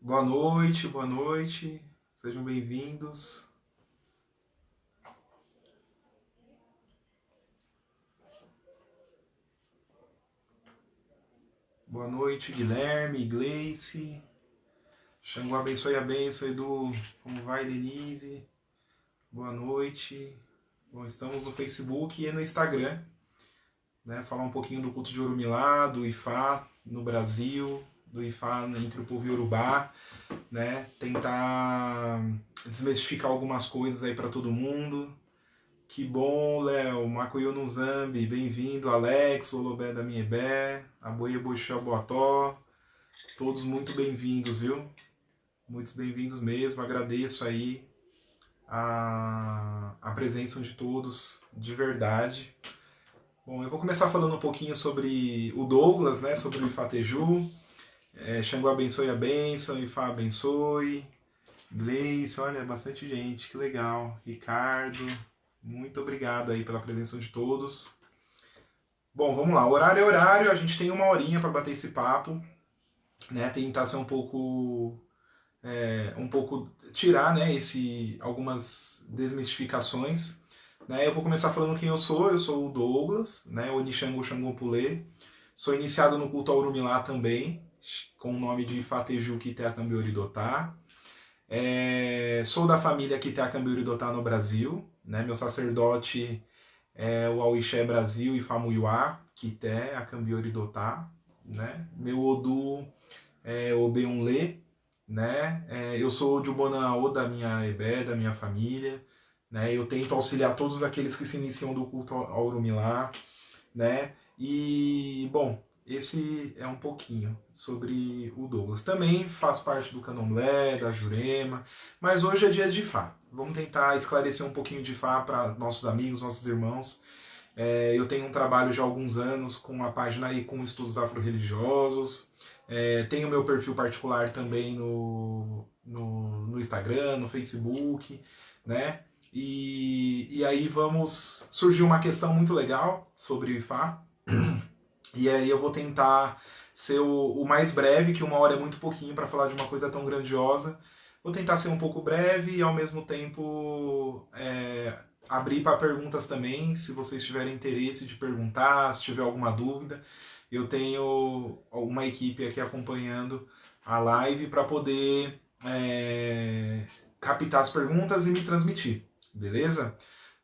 Boa noite, sejam bem-vindos. Boa noite, Guilherme, Gleice. Xangô abençoe a bênção, Edu. Como vai, Denise? Boa noite. Bom, estamos no Facebook e no Instagram, né? Falar um pouquinho do culto de Orumilá, do Ifá no Brasil, do Ifá entre o povo Yorubá, né? Tentar desmistificar algumas coisas aí para todo mundo. Que bom, Léo. Macuyo no Zambi, bem-vindo. Alex, Olobé da Miebé, Aboia Boixel Boató. Todos muito bem-vindos, viu? Muito bem-vindos mesmo. Agradeço aí a presença de todos, de verdade. Bom, eu vou começar falando um pouquinho sobre o Douglas, né? Sobre o Ifateju. Xangô abençoe a bênção, Ifá abençoe. Gleice, olha, bastante gente, que legal. Ricardo, muito obrigado aí pela presença de todos. Bom, vamos lá. Horário é horário, a gente tem uma horinha para bater esse papo, né? Tentar ser um pouco tirar, né? Algumas desmistificações. Né? Eu vou começar falando quem eu sou. Eu sou o Douglas, né? O Nishango Xangopulê. Sou iniciado no culto ao Urumilá também, com o nome de Fateju Kiteacambiuridotá. Sou da família Kiteacambiuridotá no Brasil, né? Meu sacerdote é o Auixé Brasil e Famuyuá, Kité, Acambioridotá, né? Meu Odu é Obeunlê, né? Eu sou de Ubonaô da minha Ebé, da minha família, né? Eu tento auxiliar todos aqueles que se iniciam do culto ao Urumilá, né? E, bom, esse é um pouquinho sobre o Douglas. Também faz parte do Candomblé, da Jurema, mas hoje é dia de Ifá. Vamos tentar esclarecer um pouquinho de Ifá para nossos amigos, nossos irmãos. Eu tenho um trabalho já há alguns anos com a página aí com estudos afro-religiosos. Tenho meu perfil particular também no Instagram, no Facebook, né? E aí surgiu uma questão muito legal sobre o Ifá, e aí eu vou tentar ser o mais breve, que uma hora é muito pouquinho para falar de uma coisa tão grandiosa. Vou tentar ser um pouco breve e ao mesmo tempo abrir para perguntas também, se vocês tiverem interesse de perguntar, se tiver alguma dúvida. Eu tenho uma equipe aqui acompanhando a live para poder captar as perguntas e me transmitir, beleza?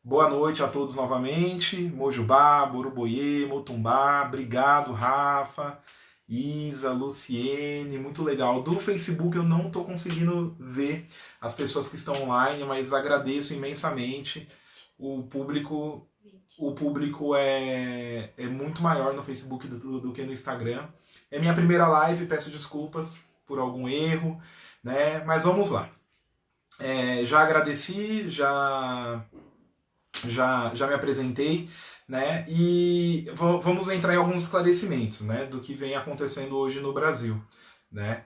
Boa noite a todos novamente. Mojubá, Boruboie, Motumbá, obrigado, Rafa, Isa, Luciene, muito legal. Do Facebook eu não estou conseguindo ver as pessoas que estão online, mas agradeço imensamente. O público, o público é muito maior no Facebook do que no Instagram. É minha primeira live, peço desculpas por algum erro, né? Mas vamos lá. Já agradeci, já me apresentei, né? E vamos entrar em alguns esclarecimentos, né? Do que vem acontecendo hoje no Brasil, né?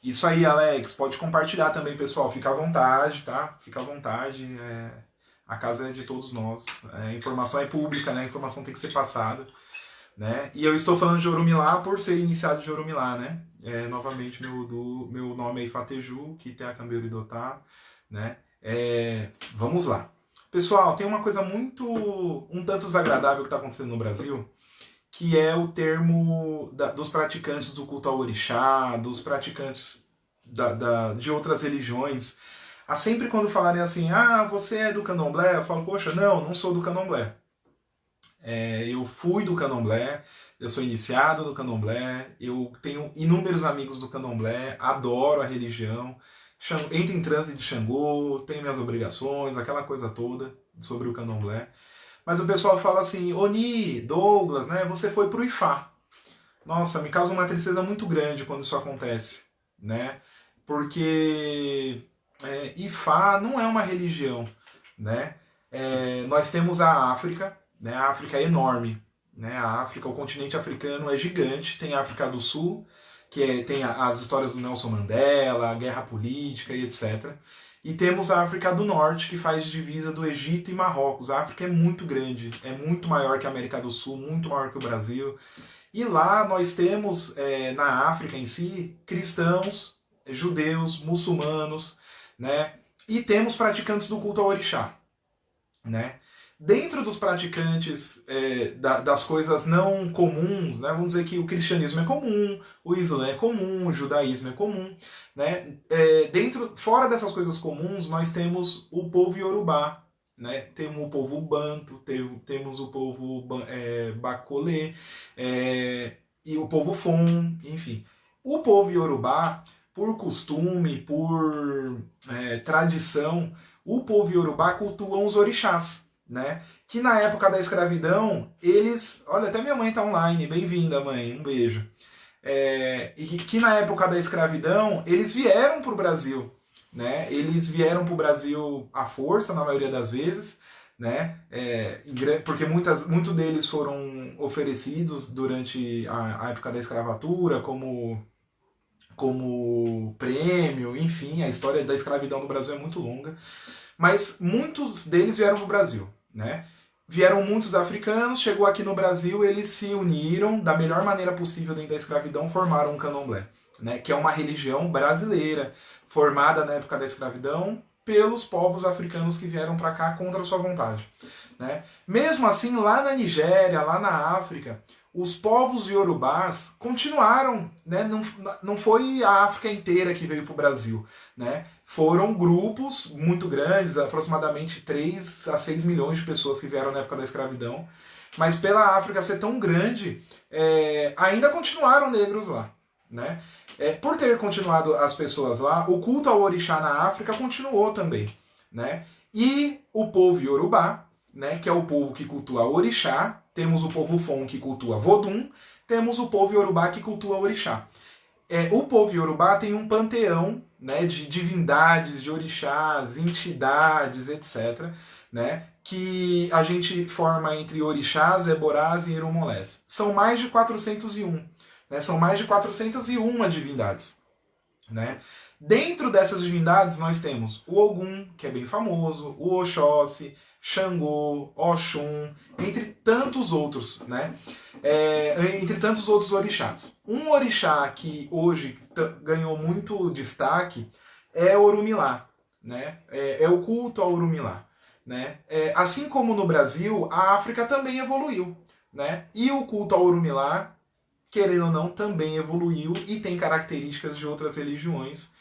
Isso aí, Alex, pode compartilhar também, pessoal. Fica à vontade, tá? Fica à vontade. A casa é de todos nós. A informação é pública, né? A informação tem que ser passada, né? E eu estou falando de Orumilá por ser iniciado de Orumilá, né? Novamente, meu nome é Ifateju, Kiteacambiuridotá, né? Vamos lá. Pessoal, tem uma coisa um tanto desagradável que está acontecendo no Brasil, que é o termo dos praticantes do culto ao orixá, dos praticantes de outras religiões. Sempre quando falarem assim, você é do candomblé, eu falo, poxa, não sou do candomblé. Eu fui do candomblé, eu sou iniciado no candomblé, eu tenho inúmeros amigos do candomblé, adoro a religião, entro em transe de Xangô, tenho minhas obrigações, aquela coisa toda sobre o candomblé. Mas o pessoal fala assim, Oni, Douglas, né, você foi pro Ifá. Nossa, me causa uma tristeza muito grande quando isso acontece, né? Porque Ifá não é uma religião, né? Nós temos a África, né? A África é enorme, né? A África, o continente africano é gigante. Tem a África do Sul, que tem as histórias do Nelson Mandela, a guerra política e etc. E temos a África do Norte, que faz divisa do Egito e Marrocos. A África é muito grande, é muito maior que a América do Sul, muito maior que o Brasil. E lá nós temos, na África em si, cristãos, judeus, muçulmanos, né? E temos praticantes do culto ao orixá, né? Dentro dos praticantes das coisas não comuns, né? Vamos dizer que o cristianismo é comum, o islã é comum, o judaísmo é comum, né? Fora dessas coisas comuns, nós temos o povo iorubá, né? Temos o povo banto, temos o povo bacolê, e o povo fon, enfim. O povo iorubá, por costume, por tradição, o povo iorubá cultua os orixás, né? Que na época da escravidão, eles... Olha, até minha mãe tá online, bem-vinda, mãe, um beijo. E que na época da escravidão, eles vieram para o Brasil, né? Eles vieram para o Brasil à força, na maioria das vezes, né? Porque muitos deles foram oferecidos durante a época da escravatura como prêmio, enfim, a história da escravidão no Brasil é muito longa, mas muitos deles vieram para o Brasil, né? Vieram muitos africanos, chegou aqui no Brasil, eles se uniram da melhor maneira possível dentro da escravidão, formaram um candomblé, né? Que é uma religião brasileira, formada na época da escravidão pelos povos africanos que vieram para cá contra a sua vontade, né? Mesmo assim, lá na Nigéria, lá na África, os povos iorubás continuaram, né? Não foi a África inteira que veio para o Brasil, né? Foram grupos muito grandes, aproximadamente 3 a 6 milhões de pessoas que vieram na época da escravidão, mas pela África ser tão grande, ainda continuaram negros lá, né? Por ter continuado as pessoas lá, o culto ao orixá na África continuou também, né? E o povo iorubá, né, que é o povo que cultua orixá, temos o povo fon que cultua vodum, temos o povo iorubá que cultua orixá. O povo iorubá tem um panteão, né, de divindades, de orixás, entidades, etc., né, que a gente forma entre orixás, eborás e irumolés. São mais de 401, né, são mais de 401 divindades, né? Dentro dessas divindades nós temos o Ogum, que é bem famoso, o Oxóssi, Xangô, Oxum, entre tantos outros, né? Entre tantos outros orixás. Um orixá que hoje ganhou muito destaque é Orumilá, né? É o culto ao Orumilá, né? Assim como no Brasil, a África também evoluiu, né? E o culto ao Orumilá, querendo ou não, também evoluiu e tem características de outras religiões,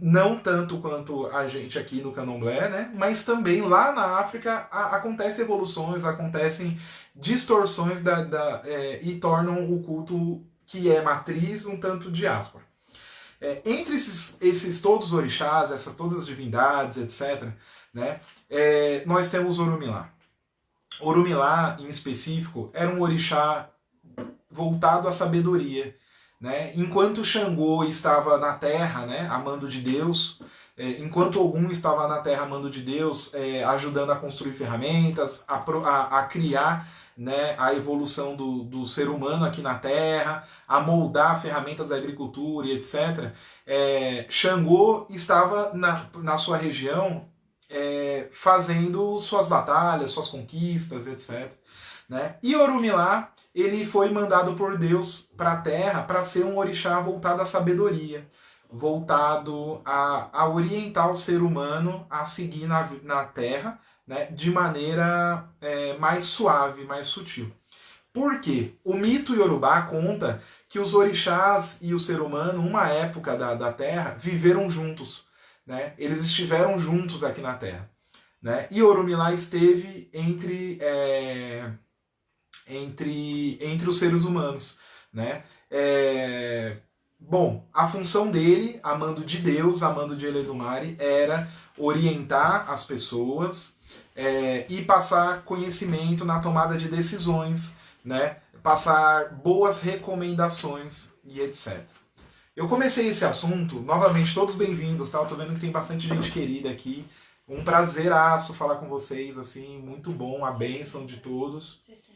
não tanto quanto a gente aqui no Candomblé, né? Mas também lá na África acontecem evoluções, acontecem distorções e tornam o culto que é matriz um tanto diáspora. Entre esses todos os orixás, essas todas as divindades, etc., né? Nós temos Orumilá. Orumilá, em específico, era um orixá voltado à sabedoria, né? Enquanto Xangô estava na terra, né, a mando de Deus, enquanto Ogum estava na terra a mando de Deus, ajudando a construir ferramentas, a criar, né, a evolução do ser humano aqui na terra, a moldar ferramentas da agricultura e etc., Xangô estava na sua região fazendo suas batalhas, suas conquistas, etc., né? E Orumilá, ele foi mandado por Deus para a Terra para ser um orixá voltado à sabedoria, voltado a orientar o ser humano a seguir na Terra, né, de maneira mais suave, mais sutil. Por quê? O mito iorubá conta que os orixás e o ser humano, uma época da Terra, viveram juntos, né? Eles estiveram juntos aqui na Terra, né? E Orumilá esteve entre os seres humanos, né? Bom, a função dele, a mando de Deus, a mando de Eledumare, era orientar as pessoas e passar conhecimento na tomada de decisões, né? Passar boas recomendações e etc. Eu comecei esse assunto, novamente, todos bem-vindos, tá? Eu tô vendo que tem bastante gente querida aqui. Um prazeraço falar com vocês, assim, muito bom, a bênção de todos. 60.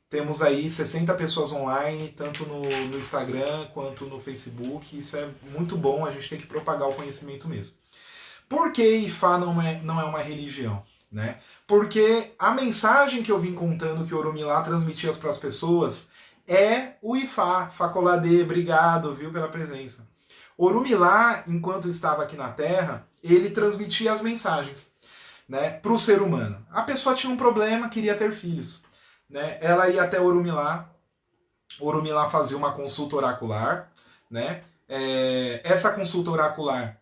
Temos aí 60 pessoas online, tanto no Instagram quanto no Facebook. Isso é muito bom, a gente tem que propagar o conhecimento mesmo. Por que Ifá não é uma religião? Né? Porque a mensagem que eu vim contando que Orumilá transmitia para as pessoas é o Ifá. Facolade, obrigado, viu, pela presença. Orumilá, enquanto estava aqui na Terra, ele transmitia as mensagens, né, para o ser humano. A pessoa tinha um problema, queria ter filhos, né? Ela ia até Orumilá, Orumilá fazia uma consulta oracular, né? Essa consulta oracular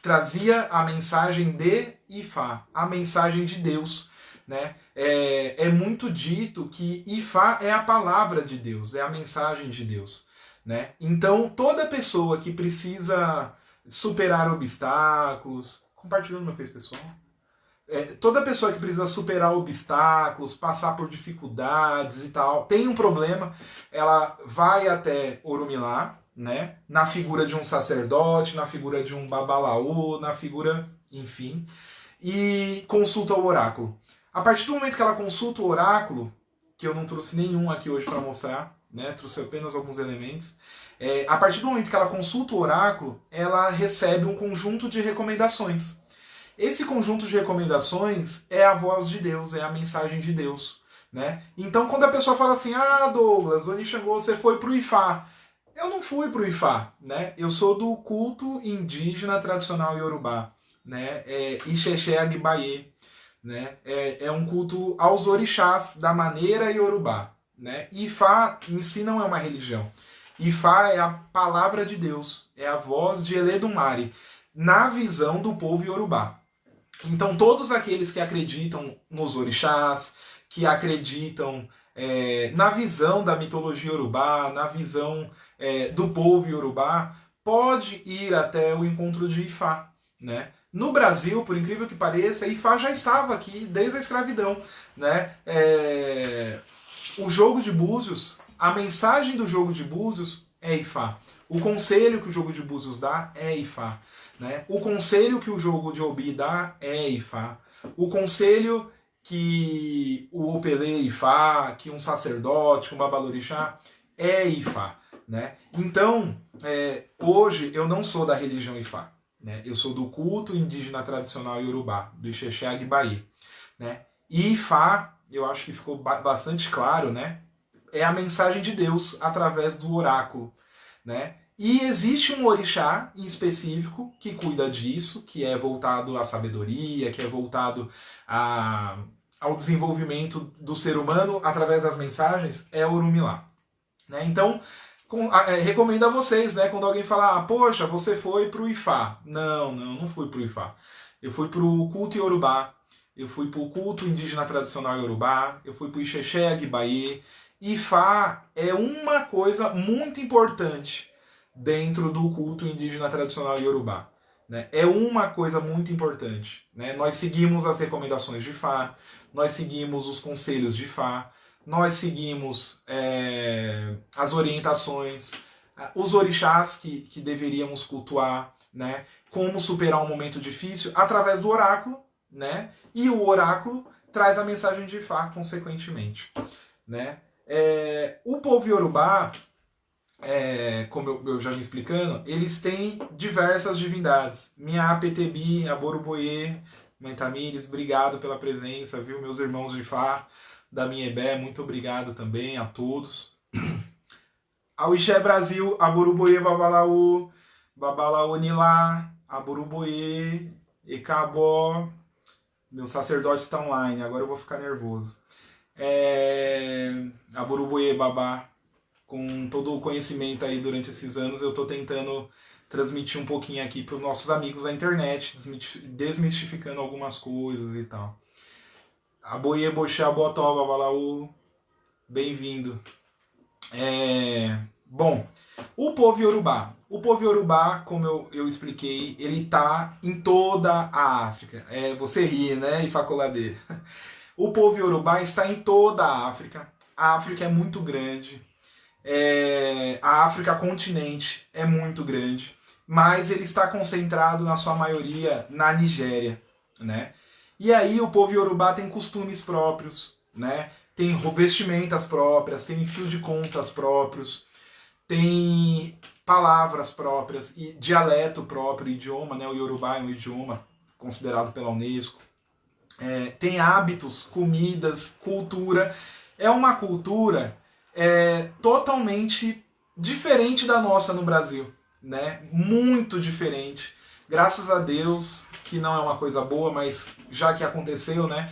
trazia a mensagem de Ifá, a mensagem de Deus, né? É muito dito que Ifá é a palavra de Deus, é a mensagem de Deus, né? Então toda pessoa que precisa superar obstáculos, compartilhando meu Face pessoal, toda pessoa que precisa superar obstáculos, passar por dificuldades e tal, tem um problema, ela vai até Orumilá, né? Na figura de um sacerdote, na figura de um babalaô, na figura, enfim, e consulta o oráculo. A partir do momento que ela consulta o oráculo, que eu não trouxe nenhum aqui hoje para mostrar, né? Trouxe apenas alguns elementos. A partir do momento que ela consulta o oráculo, ela recebe um conjunto de recomendações. Esse conjunto de recomendações é a voz de Deus, é a mensagem de Deus, né? Então, quando a pessoa fala assim, Douglas, Oni Xangô, você foi pro Ifá. Eu não fui pro Ifá, né? Eu sou do culto indígena tradicional iorubá, né? Ixexé Agbaye, né? É um culto aos orixás da maneira iorubá, né? Ifá em si não é uma religião. Ifá é a palavra de Deus, é a voz de Eledumare, na visão do povo iorubá. Então, todos aqueles que acreditam nos orixás, que acreditam na visão da mitologia iorubá, na visão do povo iorubá, pode ir até o encontro de Ifá, né? No Brasil, por incrível que pareça, Ifá já estava aqui desde a escravidão, né? O jogo de búzios, a mensagem do jogo de búzios é Ifá. O conselho que o jogo de búzios dá é Ifá. Né? O conselho que o jogo de Obi dá é Ifá. O conselho que o Opelê Ifá, que um sacerdote, um babalorixá, é Ifá. Né? Então, hoje eu não sou da religião Ifá. Né? Eu sou do culto indígena tradicional iorubá, do Ixexé Agbaye. Né? E Ifá, eu acho que ficou bastante claro, né? É a mensagem de Deus através do oráculo. Né? E existe um orixá em específico que cuida disso, que é voltado à sabedoria, que é voltado ao desenvolvimento do ser humano através das mensagens, é Orumilá. Né? Então, recomendo a vocês, né, quando alguém falar, poxa, você foi pro Ifá. Não fui pro Ifá. Eu fui pro culto iorubá, eu fui pro culto indígena tradicional iorubá, eu fui pro Ixexé Agbaye. Ifá é uma coisa muito importante dentro do culto indígena tradicional iorubá. Né? É uma coisa muito importante. Né? Nós seguimos as recomendações de Ifá, nós seguimos os conselhos de Ifá, nós seguimos as orientações, os orixás que deveríamos cultuar, né? Como superar um momento difícil através do oráculo, né? E o oráculo traz a mensagem de Ifá, consequentemente. Né? O povo iorubá, como eu já me explicando, eles têm diversas divindades. Minha Apetebi, Aboruboye, Mãe Tamires, obrigado pela presença, viu? Meus irmãos de Fá, da minha Ebé, muito obrigado também a todos. Ao Ixé Brasil, Aboruboye Babalaú, Babalaú Nilá, Aboruboye, Ecabó. Meu sacerdote está online, agora eu vou ficar nervoso. Aboruboye Babá. Com todo o conhecimento aí durante esses anos, eu estou tentando transmitir um pouquinho aqui para os nossos amigos da internet, desmistificando algumas coisas e tal. Aboie Boxá Botó Babalaú, bem-vindo. Bom, o povo iorubá. O povo iorubá, como eu expliquei, ele está em toda a África. Você ri, né, Ifacolade? O povo iorubá está em toda a África. A África é muito grande. A África continente é muito grande, mas ele está concentrado na sua maioria na Nigéria, né? E aí o povo iorubá tem costumes próprios, né? Tem vestimentas próprias, tem fio de contas próprios, tem palavras próprias, e dialeto próprio, idioma, né? O iorubá é um idioma considerado pela Unesco. Tem hábitos, comidas, cultura é uma cultura totalmente diferente da nossa no Brasil, né? Muito diferente. Graças a Deus, que não é uma coisa boa, mas já que aconteceu, né?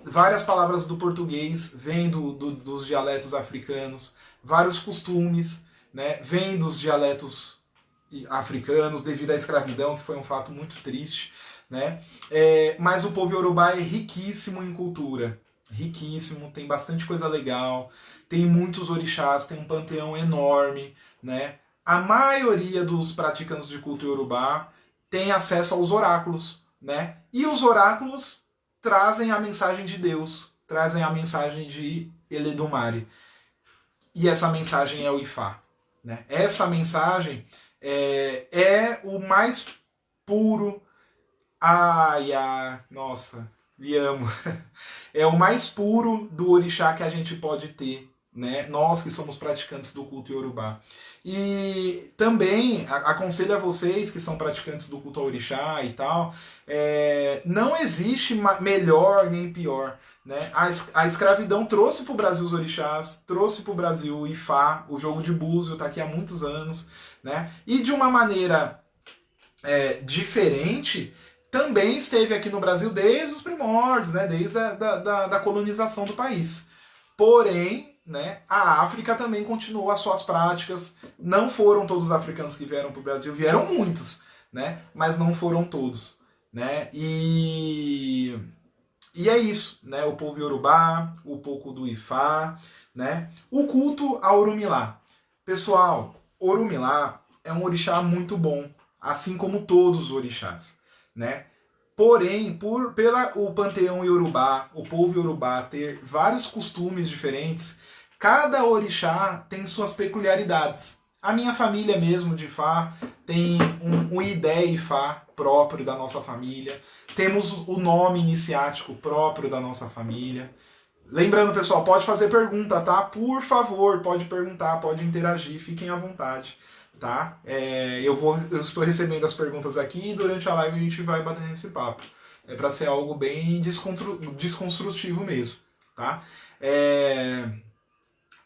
Várias palavras do português vêm dos dialetos africanos, vários costumes, né? Vêm dos dialetos africanos devido à escravidão, que foi um fato muito triste, né? Mas o povo iorubá é riquíssimo em cultura, riquíssimo, tem bastante coisa legal, tem muitos orixás, tem um panteão enorme, né? A maioria dos praticantes de culto iorubá tem acesso aos oráculos, né? E os oráculos trazem a mensagem de Deus, trazem a mensagem de Eledumare. E essa mensagem é o Ifá, né? Essa mensagem é o mais puro. Nossa, lhe amo. É o mais puro do orixá que a gente pode ter, né? Nós que somos praticantes do culto iorubá. E também aconselho a vocês que são praticantes do culto ao orixá e tal, não existe melhor nem pior. Né? A escravidão trouxe para o Brasil os orixás, trouxe para o Brasil o Ifá, o jogo de búzio está aqui há muitos anos. Né? E de uma maneira diferente, também esteve aqui no Brasil desde os primórdios, né? Desde da colonização do país. Porém, né, a África também continuou as suas práticas. Não foram todos os africanos que vieram para o Brasil, vieram muitos, né? Mas não foram todos. Né? E é isso, né? O povo iorubá, o pouco do Ifá, né? O culto a Orumilá. Pessoal, Orumilá é um orixá muito bom, assim como todos os orixás, né? Porém, pela o panteão iorubá, o povo iorubá ter vários costumes diferentes, cada orixá tem suas peculiaridades. A minha família mesmo de Ifá tem um Idé Ifá próprio da nossa família. Temos o nome iniciático próprio da nossa família. Lembrando, pessoal, pode fazer pergunta, tá? Por favor, pode perguntar, pode interagir, fiquem à vontade, tá? Eu estou recebendo as perguntas aqui e durante a live a gente vai batendo esse papo. É para ser algo bem desconstrutivo mesmo, tá?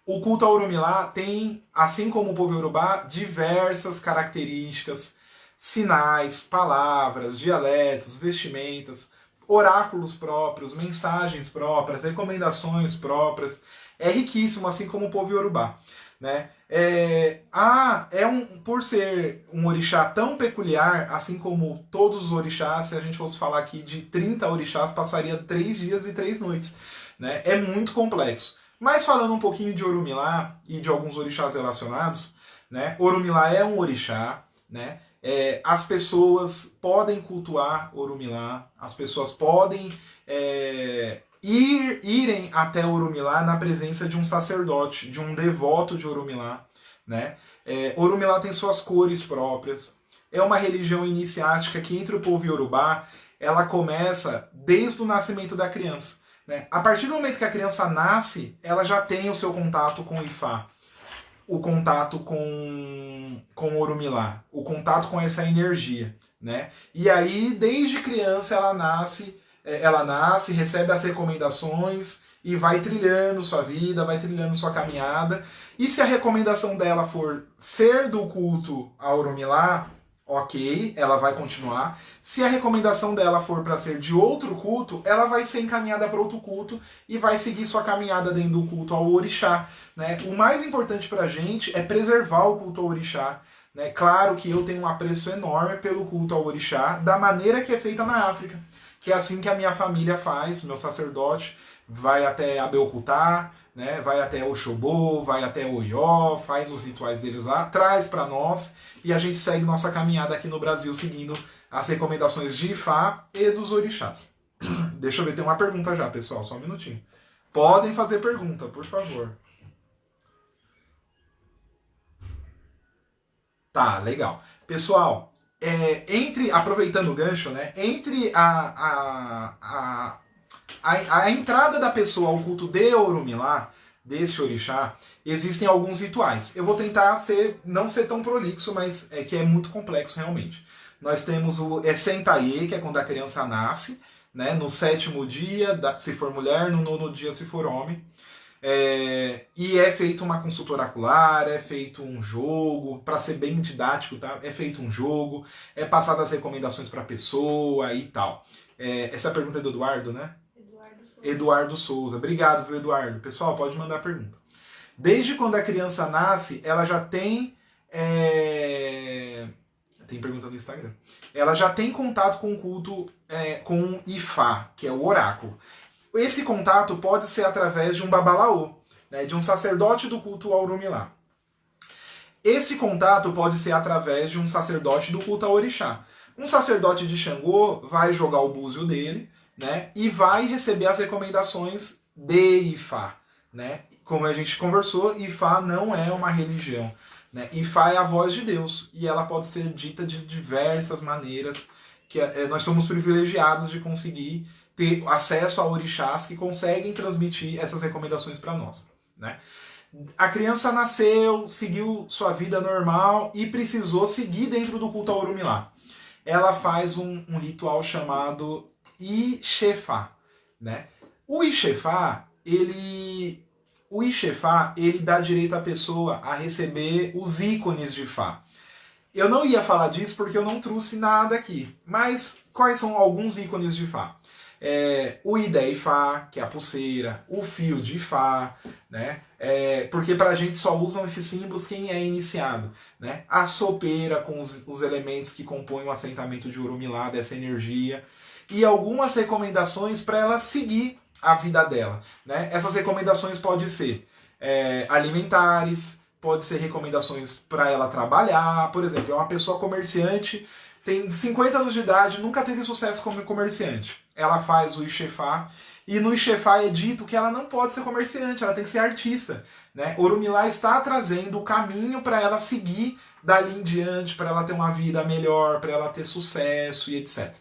O culto a Orumilá tem, assim como o povo iorubá, diversas características, sinais, palavras, dialetos, vestimentas, oráculos próprios, mensagens próprias, recomendações próprias. É riquíssimo, assim como o povo iorubá. Né? Por ser um orixá tão peculiar, assim como todos os orixás, se a gente fosse falar aqui de 30 orixás, passaria 3 dias e 3 noites. Né? É muito complexo. Mas falando um pouquinho de Orumilá e de alguns orixás relacionados, né? Orumilá é um orixá, né? As pessoas podem cultuar Orumilá, as pessoas podem irem até Orumilá na presença de um sacerdote, de um devoto de Orumilá. Né? Orumilá tem suas cores próprias, é uma religião iniciática que entre o povo iorubá, ela começa desde o nascimento da criança. Né? A partir do momento que a criança nasce, ela já tem o seu contato com o Ifá, o contato com Orumilá, o contato com essa energia. Né? E aí, desde criança, ela nasce, recebe as recomendações e vai trilhando sua vida, vai trilhando sua caminhada. E se a recomendação dela for ser do culto a Orumilá, ok, ela vai continuar. Se a recomendação dela for para ser de outro culto, ela vai ser encaminhada para outro culto e vai seguir sua caminhada dentro do culto ao orixá. Né? O mais importante para a gente é preservar o culto ao orixá. Né? Claro que eu tenho um apreço enorme pelo culto ao orixá, da maneira que é feita na África, que é assim que a minha família faz, meu sacerdote vai até Abeokuta, né? Vai até Oxobô, vai até Oió, faz os rituais deles lá, traz para nós e a gente segue nossa caminhada aqui no Brasil seguindo as recomendações de Ifá e dos orixás. Deixa eu ver, tem uma pergunta já, pessoal, só um minutinho. Podem fazer pergunta, por favor. Tá, legal. Pessoal, aproveitando o gancho, né? Entre a entrada da pessoa ao culto de Orumilá, desse orixá, existem alguns rituais. Eu vou tentar não ser tão prolixo, mas que é muito complexo realmente. Nós temos o Essentaye, que é quando a criança nasce, né, no 7º dia, se for mulher, no 9º dia, se for homem. E é feito uma consulta oracular, é feito um jogo, para ser bem didático, tá? É feito um jogo, é passado as recomendações para a pessoa e tal. Essa pergunta é do Eduardo, né? Eduardo Souza. Eduardo Souza. Obrigado, viu, Eduardo? Pessoal, pode mandar a pergunta. Desde quando a criança nasce, ela já tem... Tem pergunta no Instagram. Ela já tem contato com o culto, com o Ifá, que é o oráculo. Esse contato pode ser através de um babalaô, né, de um sacerdote do culto ao Orumilá. Esse contato pode ser através de um sacerdote do culto ao Orixá. Um sacerdote de Xangô vai jogar o búzio dele, né, e vai receber as recomendações de Ifá. Né? Como a gente conversou, Ifá não é uma religião. Né? Ifá é a voz de Deus e ela pode ser dita de diversas maneiras. Que nós somos privilegiados de conseguir ter acesso a orixás que conseguem transmitir essas recomendações para nós. Né? A criança nasceu, seguiu sua vida normal e precisou seguir dentro do culto ao Orumilá. Ela faz um ritual chamado Ixefá. Né? O Ixefá, ele dá direito à pessoa a receber os ícones de Fá. Eu não ia falar disso porque eu não trouxe nada aqui. Mas quais são alguns ícones de Fá? O Idé Ifá, que é a pulseira, o fio de Ifá, né? Porque pra gente só usam esses símbolos quem é iniciado. Né? A sopeira com os elementos que compõem o assentamento de Orumilá, dessa energia. E algumas recomendações para ela seguir a vida dela. Né? Essas recomendações podem ser alimentares, pode ser recomendações para ela trabalhar. Por exemplo, é uma pessoa comerciante, tem 50 anos de idade, nunca teve sucesso como comerciante. Ela faz o Ixefá, e no Ixefá é dito que ela não pode ser comerciante, ela tem que ser artista. Né? Orumilá está trazendo o caminho para ela seguir dali em diante, para ela ter uma vida melhor, para ela ter sucesso e etc.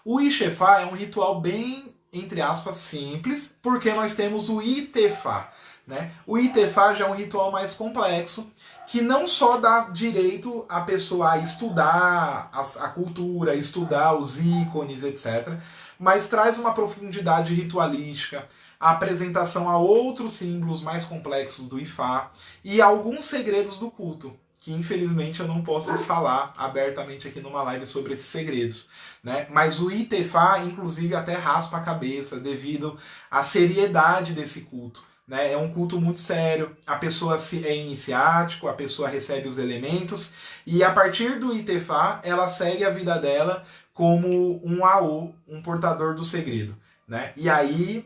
O Ixefá é um ritual bem, entre aspas, simples, porque nós temos o Itefá. Né? O Itefá já é um ritual mais complexo, que não só dá direito à pessoa a estudar a cultura, estudar os ícones, etc., mas traz uma profundidade ritualística, a apresentação a outros símbolos mais complexos do Ifá e alguns segredos do culto, que infelizmente eu não posso falar abertamente aqui numa live sobre esses segredos. Né? Mas o Itefá, inclusive, até raspa a cabeça devido à seriedade desse culto. Né? É um culto muito sério, a pessoa é iniciático, a pessoa recebe os elementos, e a partir do Itefá, ela segue a vida dela como um Aô, um portador do segredo. Né? E aí,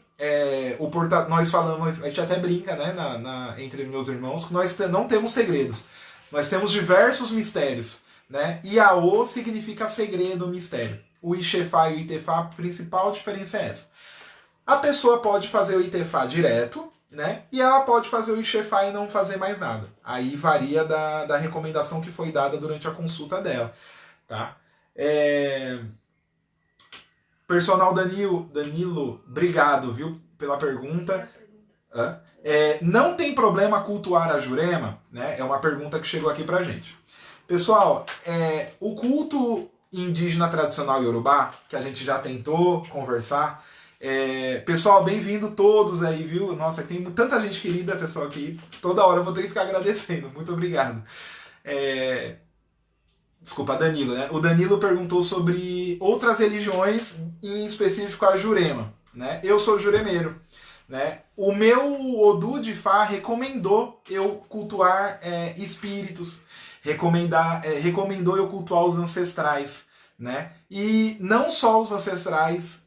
nós falamos, a gente até brinca, né, entre meus irmãos, que nós não temos segredos, nós temos diversos mistérios. Né? Iaô significa segredo, mistério. O Ixefá e o Itefá, a principal diferença é essa. A pessoa pode fazer o Itefá direto, né? E ela pode fazer o Ixefá e não fazer mais nada. Aí varia da recomendação que foi dada durante a consulta dela. Tá? Personal Danilo, obrigado, viu, pela pergunta. Não tem problema cultuar a Jurema? Né? É uma pergunta que chegou aqui pra gente. Pessoal, o culto indígena tradicional iorubá, que a gente já tentou conversar, pessoal, bem-vindo todos aí, viu? Nossa, tem tanta gente querida, pessoal, que toda hora eu vou ter que ficar agradecendo. Muito obrigado. Desculpa, Danilo, né? O Danilo perguntou sobre outras religiões, em específico a Jurema. Né? Eu sou juremeiro. Né? O meu Odu de Fá recomendou eu cultuar espíritos, recomendou eu cultuar os ancestrais. Né? E não só os ancestrais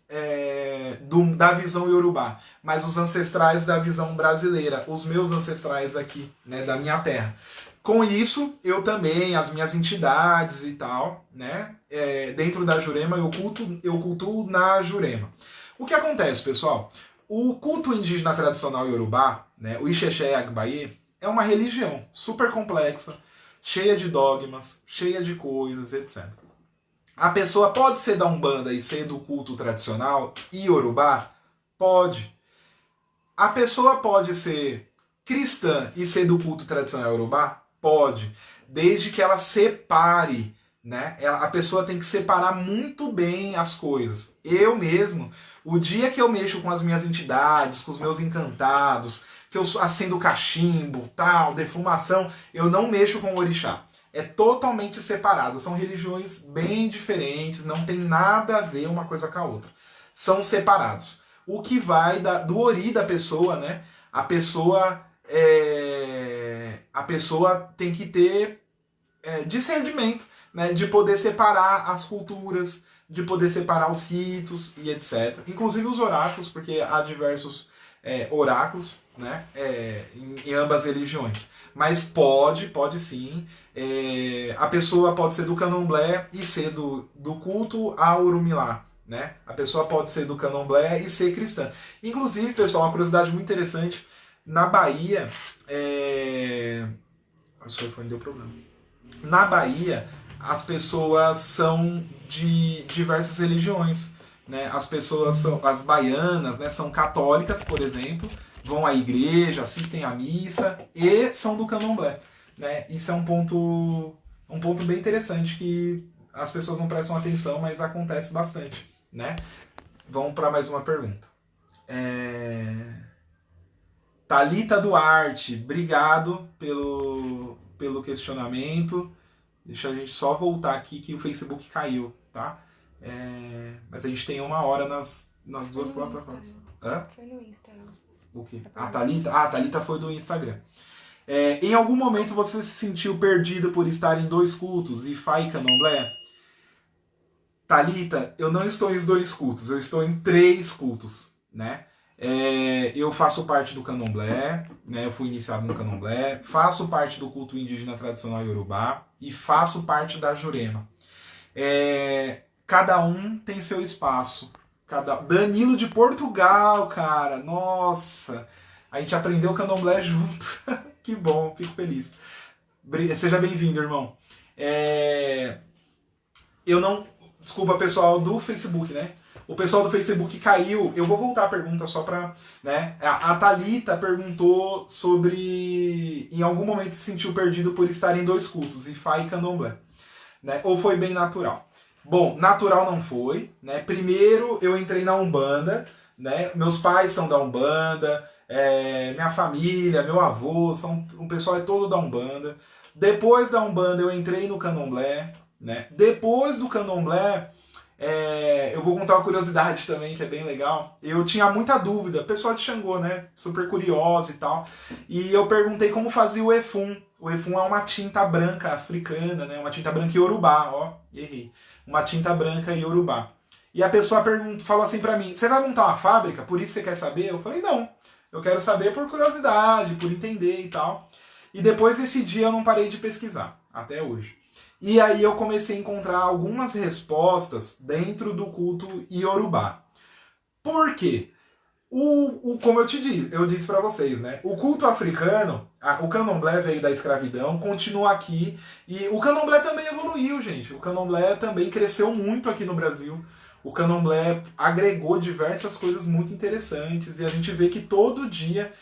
da visão iorubá, mas os ancestrais da visão brasileira, os meus ancestrais aqui, né, da minha terra. Com isso, eu também, as minhas entidades e tal, né, dentro da Jurema, eu cultuo na Jurema. O que acontece, pessoal? O culto indígena tradicional iorubá, né, o Ixexé Agbaê, é uma religião super complexa, cheia de dogmas, cheia de coisas, etc. A pessoa pode ser da Umbanda e ser do culto tradicional iorubá? Pode. A pessoa pode ser cristã e ser do culto tradicional iorubá? Pode. Desde que ela separe, né? A pessoa tem que separar muito bem as coisas. Eu mesmo, o dia que eu mexo com as minhas entidades, com os meus encantados, que eu acendo cachimbo, tal, defumação, eu não mexo com o orixá. É totalmente separado. São religiões bem diferentes, não tem nada a ver uma coisa com a outra. São separados. O que vai do ori da pessoa, né? A pessoa tem que ter discernimento, né? De poder separar as culturas, de poder separar os ritos e etc. Inclusive os oráculos, porque há diversos oráculos, né? Em ambas religiões. Mas pode sim. A pessoa pode ser do candomblé e ser do culto a Orumilá. Né? A pessoa pode ser do candomblé e ser cristã. Inclusive, pessoal, uma curiosidade muito interessante, na Bahia, o seu fone deu problema. Na Bahia, as pessoas são de diversas religiões. Né? As pessoas as baianas, né, são católicas, por exemplo, vão à igreja, assistem à missa e são do candomblé. Né? Isso é um ponto bem interessante que as pessoas não prestam atenção, mas acontece bastante. Né? Vamos para mais uma pergunta. Thalita Duarte, obrigado pelo questionamento. Deixa a gente só voltar aqui que o Facebook caiu, tá? Mas a gente tem 1 hora nas duas plataformas. Foi no Instagram. O quê? A Thalita foi do Instagram. Em algum momento você se sentiu perdido por estar em 2 cultos, Ifá e Candomblé? Thalita, eu não estou em 2 cultos, eu estou em 3 cultos, né? Eu faço parte do Candomblé, né? Eu fui iniciado no Candomblé, faço parte do culto indígena tradicional Yorubá e faço parte da Jurema. Cada um tem seu espaço. Danilo de Portugal, cara, nossa, a gente aprendeu Candomblé junto. Que bom, fico feliz. Seja bem-vindo, irmão. Desculpa, pessoal do Facebook, né? O pessoal do Facebook caiu. Eu vou voltar a pergunta só pra... Né? A Thalita perguntou sobre... Em algum momento se sentiu perdido por estar em 2 cultos, Ifá e Candomblé. Né? Ou foi bem natural? Bom, natural não foi. Né? Primeiro eu entrei na Umbanda. Né? Meus pais são da Umbanda. Minha família, meu avô, o pessoal é todo da Umbanda. Depois da Umbanda eu entrei no Candomblé. Né? Depois do Candomblé, eu vou contar uma curiosidade também que é bem legal. Eu tinha muita dúvida, pessoal de Xangô, né? Super curioso e tal. E eu perguntei como fazia o Efum. O Efum é uma tinta branca africana, né? Uma tinta branca iorubá, ó, errei. Uma tinta branca iorubá. E a pessoa falou assim pra mim: você vai montar uma fábrica? Por isso você quer saber? Eu falei: não, eu quero saber por curiosidade, por entender e tal. E depois desse dia eu não parei de pesquisar, até hoje. E aí eu comecei a encontrar algumas respostas dentro do culto iorubá. Por quê? Como eu disse para vocês, né? O culto africano, o candomblé veio da escravidão, continua aqui, e o candomblé também evoluiu, gente. O candomblé também cresceu muito aqui no Brasil. O candomblé agregou diversas coisas muito interessantes, e a gente vê que todo dia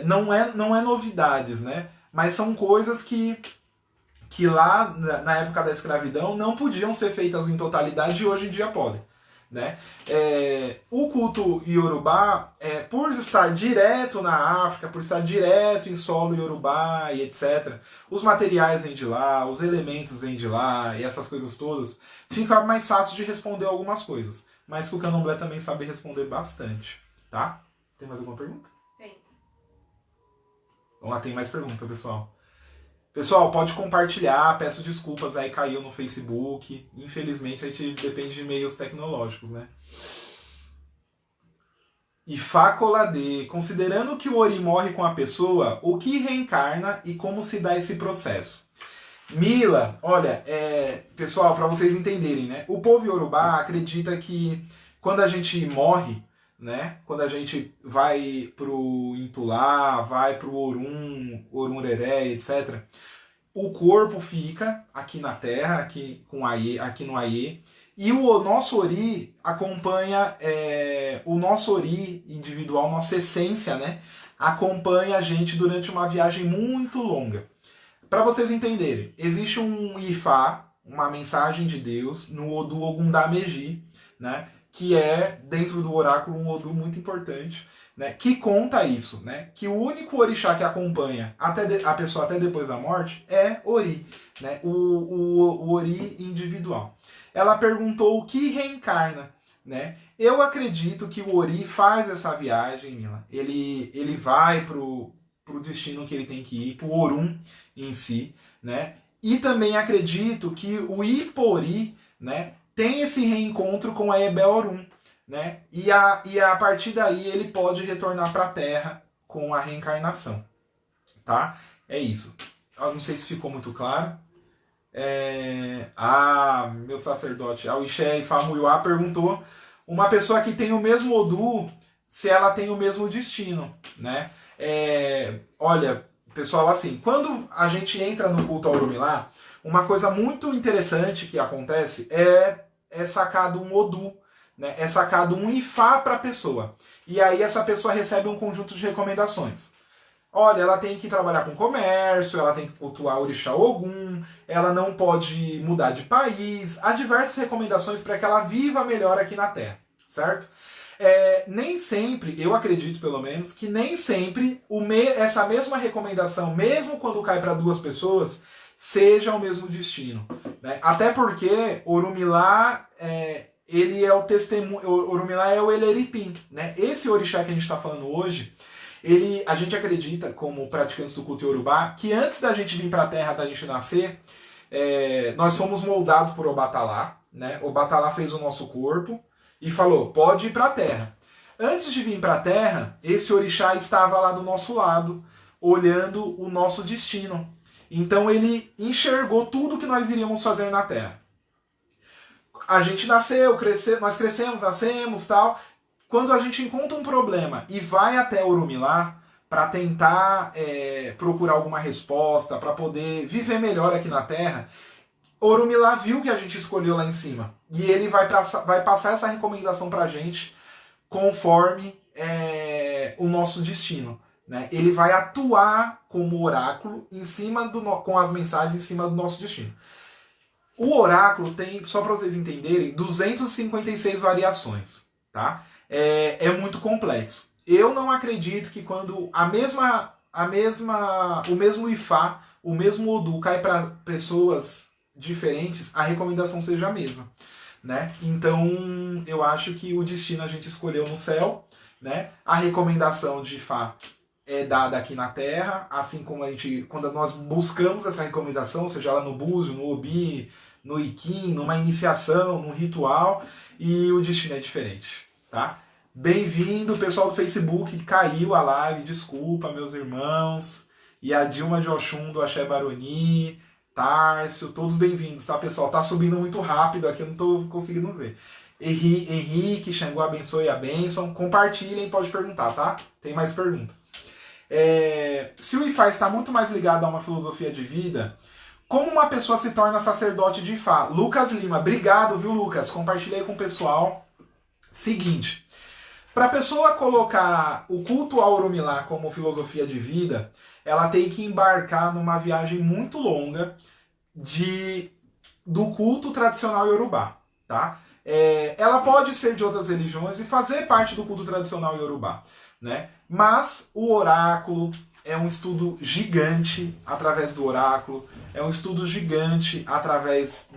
não é novidades, né? Mas são coisas que lá na época da escravidão não podiam ser feitas em totalidade e hoje em dia podem. Né? O culto iorubá, por estar direto na África, por estar direto em solo iorubá e etc., os materiais vêm de lá, os elementos vêm de lá e essas coisas todas, fica mais fácil de responder algumas coisas. Mas que o candomblé também sabe responder bastante. Tá? Tem mais alguma pergunta? Tem. Vamos lá, tem mais pergunta, pessoal. Pessoal, pode compartilhar, peço desculpas, aí caiu no Facebook. Infelizmente, a gente depende de meios tecnológicos, né? Ifá Coladê, considerando que o Ori morre com a pessoa, o que reencarna e como se dá esse processo? Mila, olha, pessoal, para vocês entenderem, né? O povo iorubá acredita que quando a gente morre, né? Quando a gente vai pro Intulá, vai pro Orunreré, etc., o corpo fica aqui na Terra, aqui no Aie, e o nosso Ori acompanha, o nosso Ori individual, nossa essência, né? Acompanha a gente durante uma viagem muito longa. Para vocês entenderem, existe um Ifá, uma mensagem de Deus no Odu Ogundameji, né? Que é, dentro do oráculo, um Odu muito importante, né? Que conta isso, né? Que o único orixá que acompanha a pessoa até depois da morte é Ori, né? O Ori individual. Ela perguntou o que reencarna, né? Eu acredito que o Ori faz essa viagem, Mila. Ele vai pro destino que ele tem que ir, pro Orum em si, né? E também acredito que o Ipori, né, tem esse reencontro com a Ebel-Orum, né? E a partir daí ele pode retornar para a Terra com a reencarnação, tá? É isso. Eu não sei se ficou muito claro. Meu sacerdote, a Ixé Ifamuyuá perguntou uma pessoa que tem o mesmo Odu, se ela tem o mesmo destino, né? Olha, pessoal, assim, quando a gente entra no culto ao Orumilá, uma coisa muito interessante que acontece é sacado um Odu, né? É sacado um Ifá para a pessoa. E aí essa pessoa recebe um conjunto de recomendações. Olha, ela tem que trabalhar com comércio, ela tem que cultuar Orixá Ogum, ela não pode mudar de país. Há diversas recomendações para que ela viva melhor aqui na Terra, certo? Nem sempre, eu acredito pelo menos, que nem sempre essa mesma recomendação, mesmo quando cai para duas pessoas, seja o mesmo destino, né? Até porque Orumilá, ele é o testemunho, Orumilá é o Eleripim, né? Esse orixá que a gente está falando hoje, a gente acredita, como praticantes do culto Yorubá, que antes da gente vir para a Terra, da gente nascer, nós fomos moldados por Obatalá, né? Obatalá fez o nosso corpo e falou, pode ir para a Terra. Antes de vir para a Terra, esse orixá estava lá do nosso lado, olhando o nosso destino. Então ele enxergou tudo que nós iríamos fazer na Terra. A gente nasceu, nós crescemos, nascemos, tal. Quando a gente encontra um problema e vai até Orumilá para tentar procurar alguma resposta, para poder viver melhor aqui na Terra, Orumilá viu que a gente escolheu lá em cima. E ele vai passar essa recomendação para a gente conforme o nosso destino, né? Ele vai atuar como oráculo em cima com as mensagens em cima do nosso destino. O oráculo tem, só para vocês entenderem, 256 variações, tá? É muito complexo. Eu não acredito que quando o mesmo Ifá, o mesmo Odu cai para pessoas diferentes, a recomendação seja a mesma, né? Então, eu acho que o destino a gente escolheu no céu, né? A recomendação de Ifá é dada aqui na Terra, assim como quando nós buscamos essa recomendação, seja lá no búzio, no obi, no iquim, numa iniciação, num ritual, e o destino é diferente, tá? Bem-vindo, pessoal do Facebook, caiu a live, desculpa, meus irmãos, e a Dilma de Oxum, do Axé Baroni, Tárcio, todos bem-vindos, tá, pessoal? Tá subindo muito rápido aqui, eu não tô conseguindo ver. Henrique, Xangô abençoe a bênção. Compartilhem, pode perguntar, tá? Tem mais pergunta. Se o Ifá está muito mais ligado a uma filosofia de vida, como uma pessoa se torna sacerdote de Ifá? Lucas Lima, obrigado, viu, Lucas? Compartilhei com o pessoal. Seguinte, para a pessoa colocar o culto ao Orumilá como filosofia de vida, ela tem que embarcar numa viagem muito longa do culto tradicional iorubá, tá? Ela pode ser de outras religiões e fazer parte do culto tradicional iorubá, né? Mas o oráculo é um estudo gigante através do oráculo, é um estudo gigante através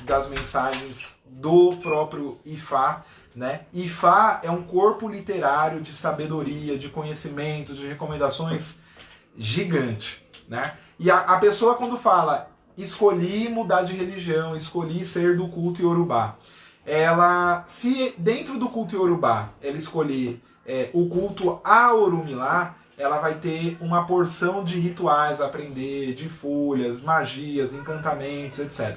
das mensagens do próprio Ifá, né? Ifá é um corpo literário de sabedoria, de conhecimento, de recomendações gigante, né? E a pessoa quando fala escolhi mudar de religião, escolhi ser do culto iorubá, se dentro do culto iorubá ela escolher o culto a Orumilá, ela vai ter uma porção de rituais a aprender, de folhas, magias, encantamentos, etc.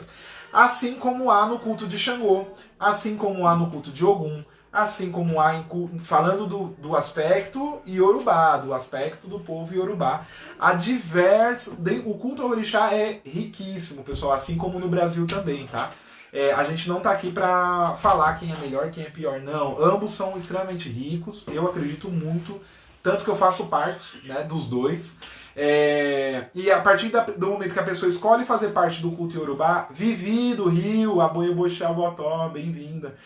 Assim como há no culto de Xangô, assim como há no culto de Ogum, assim como há falando do aspecto iorubá, do aspecto do povo iorubá. O culto ao orixá é riquíssimo, pessoal, assim como no Brasil também, tá? A gente não tá aqui para falar quem é melhor, quem é pior, não. Ambos são extremamente ricos. Eu acredito muito tanto que eu faço parte, né, dos dois. E a partir do momento que a pessoa escolhe fazer parte do culto Yorubá, Vivi do Rio, Aboieboxá Botó, bem-vinda.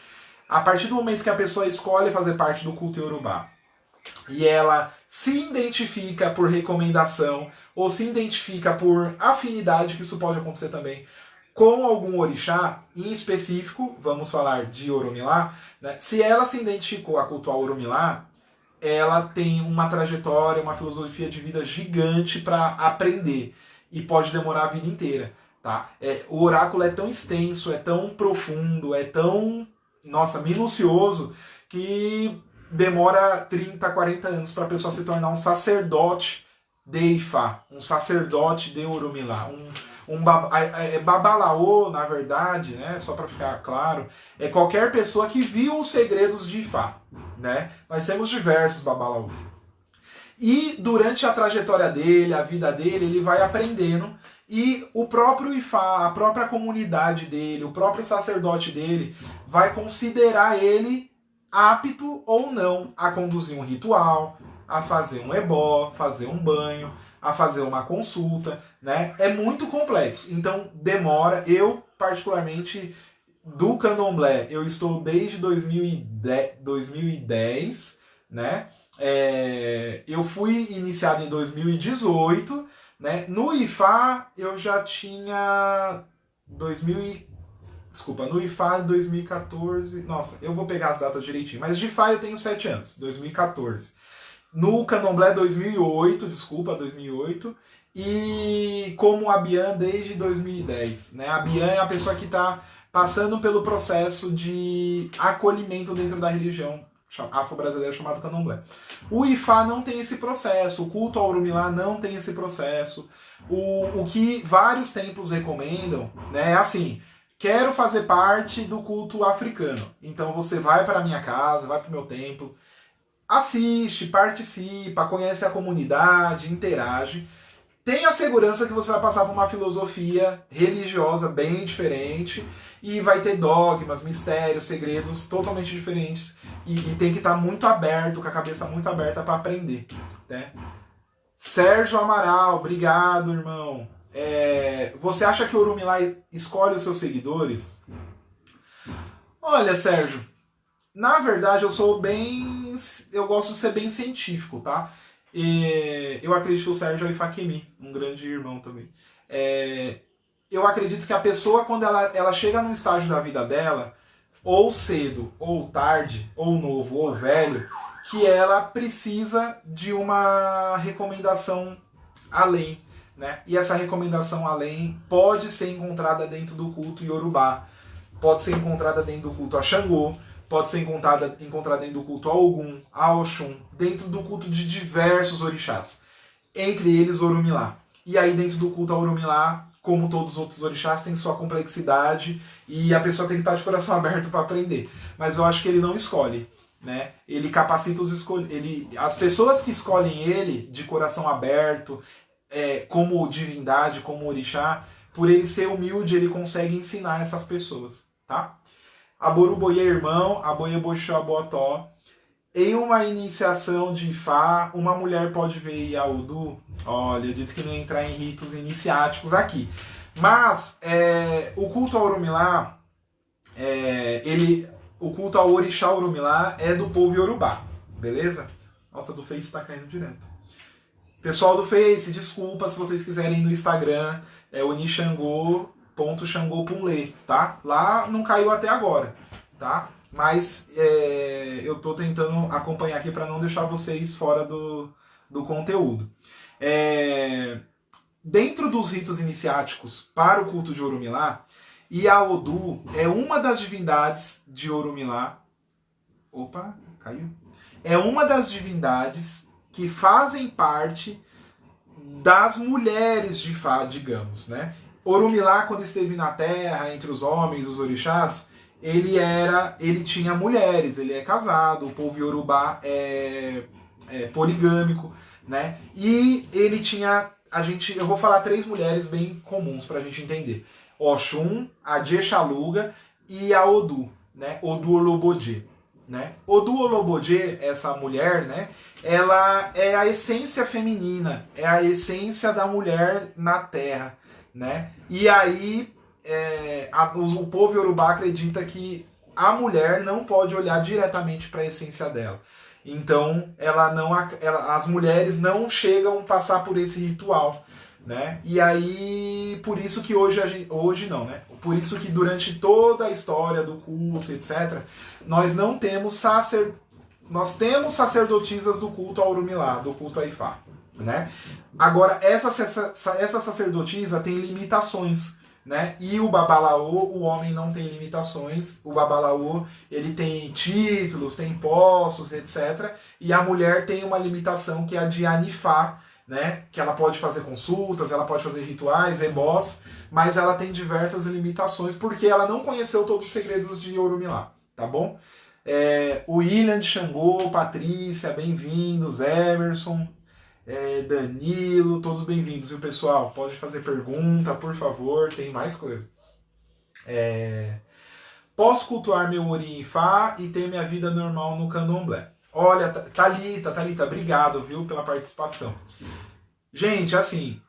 A partir do momento que a pessoa escolhe fazer parte do culto Yorubá e ela se identifica por recomendação ou se identifica por afinidade, que isso pode acontecer também, com algum orixá, em específico, vamos falar de Oromilá, né? Se ela se identificou a cultuar Oromilá, ela tem uma trajetória, uma filosofia de vida gigante para aprender e pode demorar a vida inteira, tá? O oráculo é tão extenso, é tão profundo, é tão, nossa, minucioso, que demora 30, 40 anos para a pessoa se tornar um sacerdote de Ifá, um sacerdote de Oromilá, Babalaô, na verdade, né, só para ficar claro, é qualquer pessoa que viu os segredos de Ifá, né? Nós temos diversos Babalaôs. E durante a trajetória dele, a vida dele, ele vai aprendendo, e o próprio Ifá, a própria comunidade dele, o próprio sacerdote dele, vai considerar ele apto ou não a conduzir um ritual, a fazer um ebó, fazer um banho, a fazer uma consulta, né? É muito complexo, então demora. Eu, particularmente, do candomblé, eu estou desde 2010, né? Eu fui iniciado em 2018, né? No Ifá eu já tinha no Ifá 2014. Nossa, eu vou pegar as datas direitinho, mas de Ifá eu tenho 7 anos, 2014. No Candomblé 2008, 2008, e como Abian desde 2010, né? A Abian é a pessoa que está passando pelo processo de acolhimento dentro da religião afro-brasileira chamada Candomblé. O Ifá não tem esse processo, o culto ao Oromilá não tem esse processo. O que vários templos recomendam, né, é assim: quero fazer parte do culto africano. Então você vai para a minha casa, vai para o meu templo, assiste, participa, conhece a comunidade, interage. Tem a segurança que você vai passar por uma filosofia religiosa bem diferente e vai ter dogmas, mistérios, segredos totalmente diferentes. E tem que estar muito aberto, com a cabeça muito aberta para aprender, né? Sérgio Amaral, obrigado, irmão. Você acha que o Oromilá escolhe os seus seguidores? Olha, Sérgio, na verdade eu gosto de ser bem científico, tá? Eu acredito que o Sérgio é o Ifakemi, um grande irmão também. Eu acredito que a pessoa, quando ela chega num estágio da vida dela, ou cedo, ou tarde, ou novo, ou velho, que ela precisa de uma recomendação além, né? E essa recomendação além pode ser encontrada dentro do culto Yorubá, pode ser encontrada dentro do culto a Xangô, pode ser encontrada dentro do culto a Ogum, a Oxum, dentro do culto de diversos orixás, entre eles Oromilá. E aí dentro do culto a Oromilá, como todos os outros orixás, tem sua complexidade e a pessoa tem que estar de coração aberto para aprender. Mas eu acho que ele não escolhe, né? Ele capacita as pessoas que escolhem ele de coração aberto, como divindade, como orixá, por ele ser humilde, ele consegue ensinar essas pessoas, tá? Aboruboye irmão, Aboieboxá Botó. Em uma iniciação de Ifá, uma mulher pode ver Yaodu? Olha, eu disse que não ia entrar em ritos iniciáticos aqui. Mas o culto ao Oromilá, o culto ao Orixá Oromilá é do povo Yorubá, beleza? Nossa, do Face está caindo direto. Pessoal do Face, desculpa, se vocês quiserem ir no Instagram, é onixangô.xangô.punlê, tá? Lá não caiu até agora, tá? Mas eu tô tentando acompanhar aqui para não deixar vocês fora do conteúdo. Dentro dos ritos iniciáticos para o culto de Oromilá, Yaodu é uma das divindades de Oromilá. Opa, caiu. É uma das divindades que fazem parte das mulheres de Ifá, digamos, né? Oromilá, quando esteve na Terra, entre os homens, os orixás, ele tinha mulheres, ele é casado, o povo Yorubá é poligâmico, né? E ele tinha, eu vou falar 3 mulheres bem comuns pra gente entender: Oxum, a Djexaluga e a Odu, né? Odu Olobodje. né? Oduolobodje, essa mulher, né? Ela é a essência feminina, é a essência da mulher na Terra, né? E aí o povo iorubá acredita que a mulher não pode olhar diretamente para a essência dela. Então, as mulheres não chegam a passar por esse ritual, né? E aí, por isso que hoje não, né? Por isso que durante toda a história do culto, etc., nós não temos nós temos sacerdotisas do culto a Orumilá, do culto a Ifá, né? Agora, essa sacerdotisa tem limitações, né? E o Babalaô, o homem não tem limitações. O Babalaô, ele tem títulos, tem postos, etc. E a mulher tem uma limitação que é a de Anifá, né? Que ela pode fazer consultas, ela pode fazer rituais, ebós, mas ela tem diversas limitações porque ela não conheceu todos os segredos de Orumilá, tá bom? O William de Xangô, Patrícia, bem-vindos, Emerson, Danilo, todos bem-vindos. E o pessoal, pode fazer pergunta, por favor, tem mais coisa. Posso cultuar meu Ori em Fá e ter minha vida normal no candomblé. Olha, Thalita, obrigado, viu, pela participação. Gente, assim,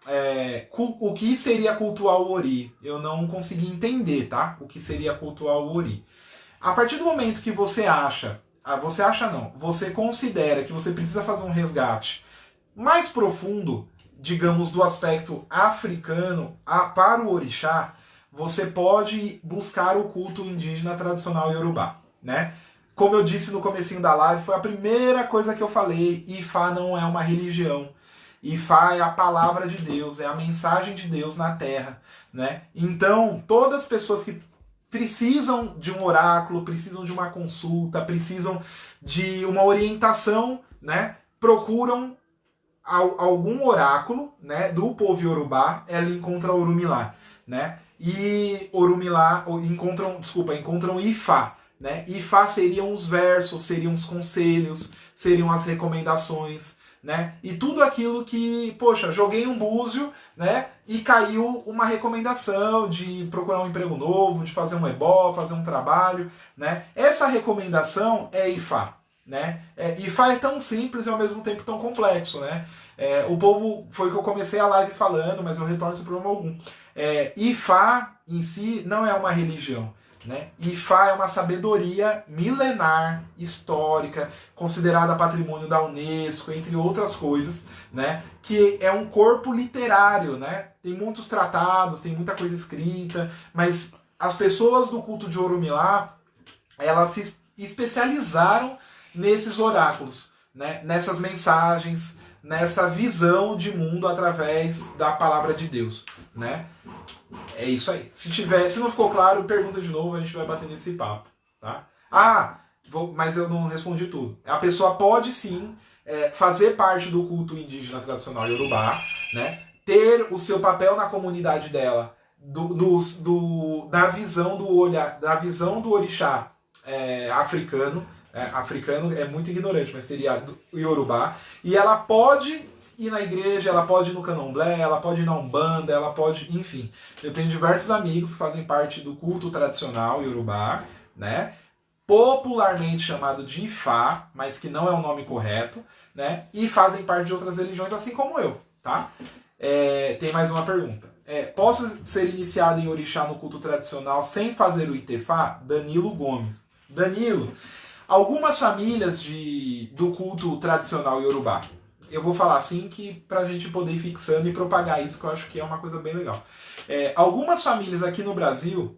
o que seria cultuar o Ori? Eu não consegui entender, tá? O que seria cultuar o Ori. A partir do momento que você você considera que você precisa fazer um resgate mais profundo, digamos, do aspecto africano para o orixá, você pode buscar o culto indígena tradicional iorubá, né? Como eu disse no comecinho da live, foi a primeira coisa que eu falei, Ifá não é uma religião. Ifá é a palavra de Deus, é a mensagem de Deus na Terra, né? Então, todas as pessoas que precisam de um oráculo, precisam de uma consulta, precisam de uma orientação, né? Procuram algum oráculo, né, do povo iorubá, ela encontra Orumilá, né? E Orumilá encontram Ifá, né? Ifá seriam os versos, seriam os conselhos, seriam as recomendações, né? E tudo aquilo que, poxa, joguei um búzio, né? E caiu uma recomendação de procurar um emprego novo, de fazer um ebó, fazer um trabalho, né? Essa recomendação é Ifá, né? Ifá é tão simples e ao mesmo tempo tão complexo, né? O povo, foi que eu comecei a live falando, mas eu retorno sem problema algum. Ifá em si não é uma religião, né? Ifá é uma sabedoria milenar, histórica, considerada patrimônio da Unesco, entre outras coisas, né? Que é um corpo literário, né? Tem muitos tratados, tem muita coisa escrita, mas as pessoas do culto de Orumilá, elas se especializaram nesses oráculos, né? Nessas mensagens, nessa visão de mundo através da palavra de Deus, né? É isso aí. Se não ficou claro, pergunta de novo, a gente vai bater nesse papo, tá? Mas eu não respondi tudo. A pessoa pode sim fazer parte do culto indígena tradicional iorubá, né? Ter o seu papel na comunidade dela, da visão do orixá africano. Africano é muito ignorante, mas seria o iorubá. E ela pode ir na igreja, ela pode ir no candomblé, ela pode ir na umbanda, ela pode, enfim. Eu tenho diversos amigos que fazem parte do culto tradicional iorubá, né? Popularmente chamado de Ifá, mas que não é o nome correto, né? E fazem parte de outras religiões, assim como eu, tá? Tem mais uma pergunta. Posso ser iniciado em orixá no culto tradicional sem fazer o Itefá? Danilo Gomes. Danilo, algumas famílias do culto tradicional iorubá, eu vou falar assim que pra gente poder ir fixando e propagar isso, que eu acho que é uma coisa bem legal. Algumas famílias aqui no Brasil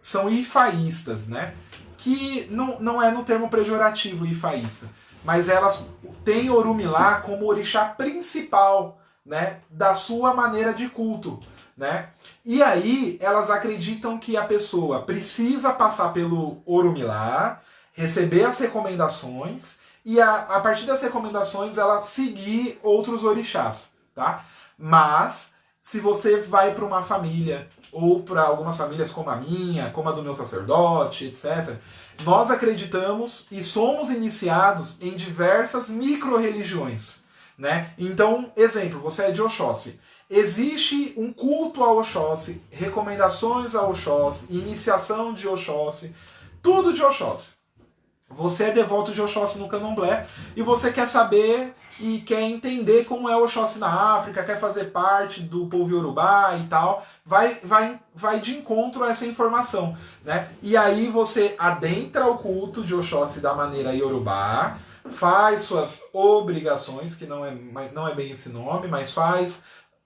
são ifaístas, né? Que não é no termo pejorativo ifaísta, mas elas têm Orumilá como orixá principal, né, da sua maneira de culto, né? E aí elas acreditam que a pessoa precisa passar pelo Orumilá, receber as recomendações e a partir das recomendações ela seguir outros orixás, tá? Mas se você vai para uma família ou para algumas famílias como a minha, como a do meu sacerdote, etc., nós acreditamos e somos iniciados em diversas micro-religiões, né? Então, exemplo, você é de Oxóssi. Existe um culto a Oxóssi, recomendações a Oxóssi, iniciação de Oxóssi, tudo de Oxóssi. você é devoto de Oxóssi no Candomblé e você quer saber e quer entender como é o Oxóssi na África, quer fazer parte do povo Yorubá e tal, vai de encontro a essa informação, né? E aí você adentra o culto de Oxóssi da maneira Yorubá, faz suas obrigações, que não é bem esse nome, mas faz,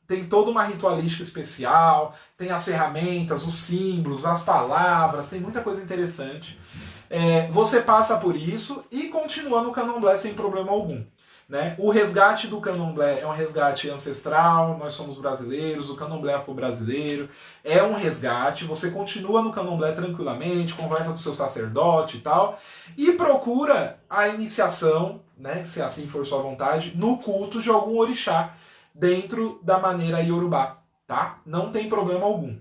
tem toda uma ritualística especial, tem as ferramentas, os símbolos, as palavras, tem muita coisa interessante. Você passa por isso e continua no Candomblé sem problema algum. Né? O resgate do Candomblé é um resgate ancestral, nós somos brasileiros, o Candomblé afro-brasileiro, é um resgate, você continua no Candomblé tranquilamente, conversa com o seu sacerdote e tal, e procura a iniciação, né, se assim for sua vontade, no culto de algum orixá, dentro da maneira Yorubá, tá? Não tem problema algum.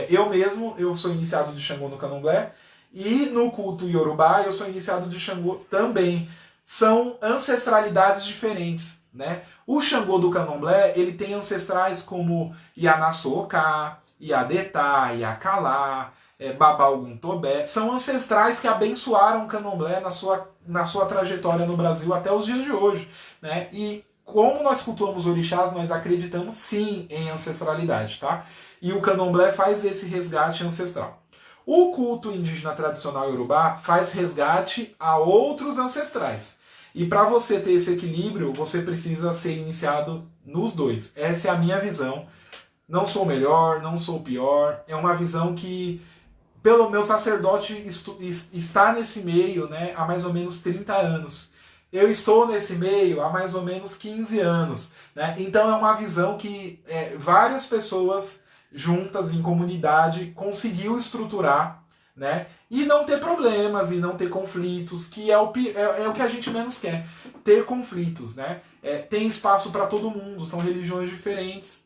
Eu sou iniciado de Xangô no Candomblé, e no culto Yorubá eu sou iniciado de Xangô também. São ancestralidades diferentes, né? O Xangô do Candomblé, ele tem ancestrais como Ianaçoká, Iadetá, Iacalá, Babá Tobé. São ancestrais que abençoaram o Candomblé na sua trajetória no Brasil até os dias de hoje, né? E como nós cultuamos orixás, nós acreditamos sim em ancestralidade, tá? E o Candomblé faz esse resgate ancestral. O culto indígena tradicional Yorubá faz resgate a outros ancestrais. E para você ter esse equilíbrio, você precisa ser iniciado nos dois. Essa é a minha visão. Não sou o melhor, não sou o pior. É uma visão que, pelo meu sacerdote, está nesse meio, né, há mais ou menos 30 anos. Eu estou nesse meio há mais ou menos 15 anos. Né? Então é uma visão que várias pessoas juntas em comunidade conseguiu estruturar, né? E não ter problemas e não ter conflitos, que é o que a gente menos quer, ter conflitos, né? Tem espaço para todo mundo, são religiões diferentes,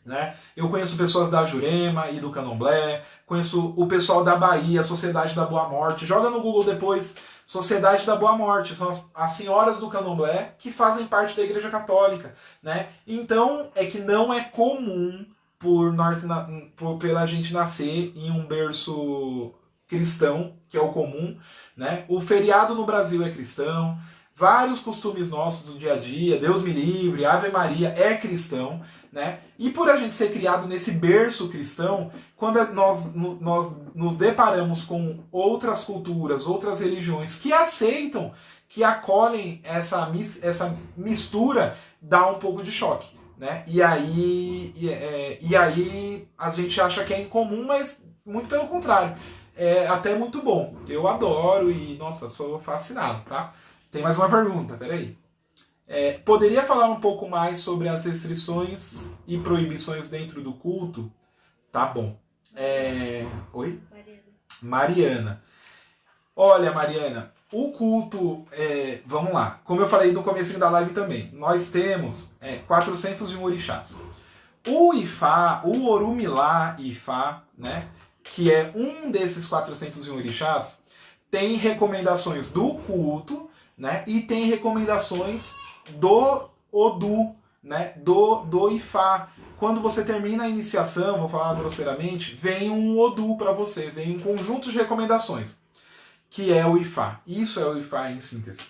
né? Eu conheço pessoas da Jurema e do Candomblé, conheço o pessoal da Bahia, a Sociedade da Boa Morte, joga no Google depois, Sociedade da Boa Morte, são as senhoras do Candomblé que fazem parte da Igreja Católica, né? Então é que não é comum pela gente nascer em um berço cristão, que é o comum, né? O feriado no Brasil é cristão, vários costumes nossos do dia a dia, Deus me livre, Ave Maria é cristão, né? E por a gente ser criado nesse berço cristão, quando nós nos deparamos com outras culturas, outras religiões que aceitam, que acolhem essa mistura, dá um pouco de choque. Né? E aí a gente acha que é incomum, mas muito pelo contrário. É até muito bom. Eu adoro e, nossa, sou fascinado, tá? Tem mais uma pergunta, peraí. Poderia falar um pouco mais sobre as restrições e proibições dentro do culto? Tá bom. Oi? Mariana. Olha, Mariana, o culto, vamos lá, como eu falei no comecinho da live também, nós temos 401 orixás. O Ifá, o Orumilá Ifá, né, que é um desses 401 orixás, tem recomendações do culto, né, e tem recomendações do Odu, né, do Ifá. Quando você termina a iniciação, vou falar grosseiramente, vem um Odu para você, vem um conjunto de recomendações, que é o Ifá. Isso é o Ifá em síntese.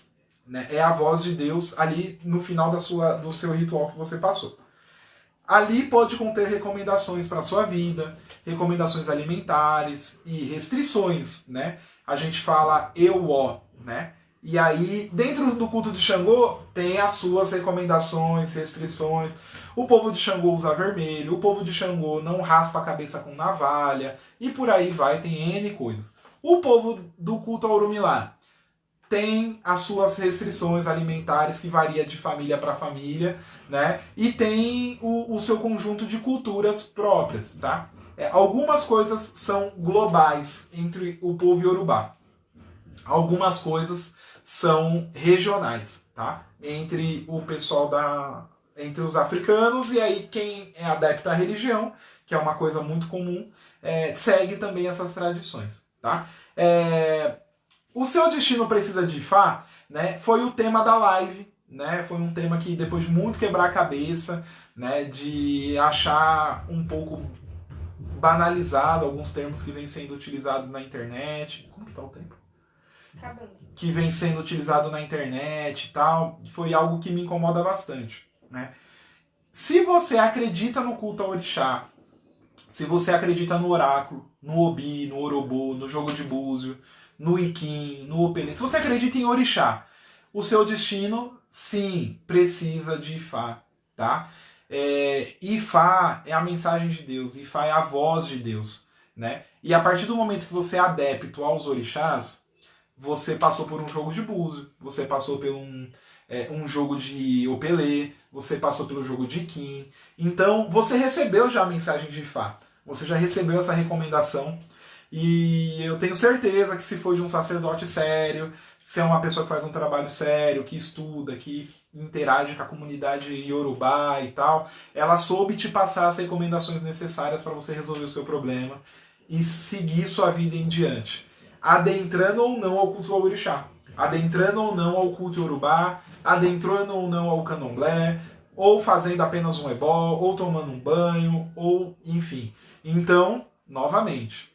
Né? É a voz de Deus ali no final do seu ritual que você passou. Ali pode conter recomendações para a sua vida, recomendações alimentares e restrições. Né? A gente fala eu-ó, né? E aí, dentro do culto de Xangô, tem as suas recomendações, restrições. O povo de Xangô usa vermelho, o povo de Xangô não raspa a cabeça com navalha, e por aí vai, tem N coisas. O povo do culto ao Orumilá tem as suas restrições alimentares, que varia de família para família, né? E tem o seu conjunto de culturas próprias, tá? Algumas coisas são globais entre o povo iorubá. Algumas coisas são regionais, tá? Entre o pessoal entre os africanos, e aí quem é adepto à religião, que é uma coisa muito comum, segue também essas tradições. Tá? O seu destino precisa de Ifá, né, foi o tema da live, né, foi um tema que depois de muito quebrar a cabeça, né, de achar um pouco banalizado alguns termos que vêm sendo utilizados na internet. Como que tá o tempo? que vem sendo utilizado na internet e tal, foi algo que me incomoda bastante, né? Se você acredita no culto ao orixá, se você acredita no oráculo, no obi, no orobô, no jogo de búzio, no iquim, no opelê, se você acredita em orixá, o seu destino, sim, precisa de Ifá, tá? Ifá é a mensagem de Deus, Ifá é a voz de Deus, né? E a partir do momento que você é adepto aos orixás, você passou por um jogo de búzio, você passou por um jogo de opelê, você passou pelo jogo de Kim. Então, você recebeu já a mensagem de Ifá. Você já recebeu essa recomendação. E eu tenho certeza que se for de um sacerdote sério, se é uma pessoa que faz um trabalho sério, que estuda, que interage com a comunidade iorubá e tal, ela soube te passar as recomendações necessárias para você resolver o seu problema e seguir sua vida em diante. Adentrando ou não ao culto ao orixá, adentrando ou não ao culto iorubá, adentrando ou não ao candomblé, ou fazendo apenas um ebó, ou tomando um banho, ou enfim. Então, novamente,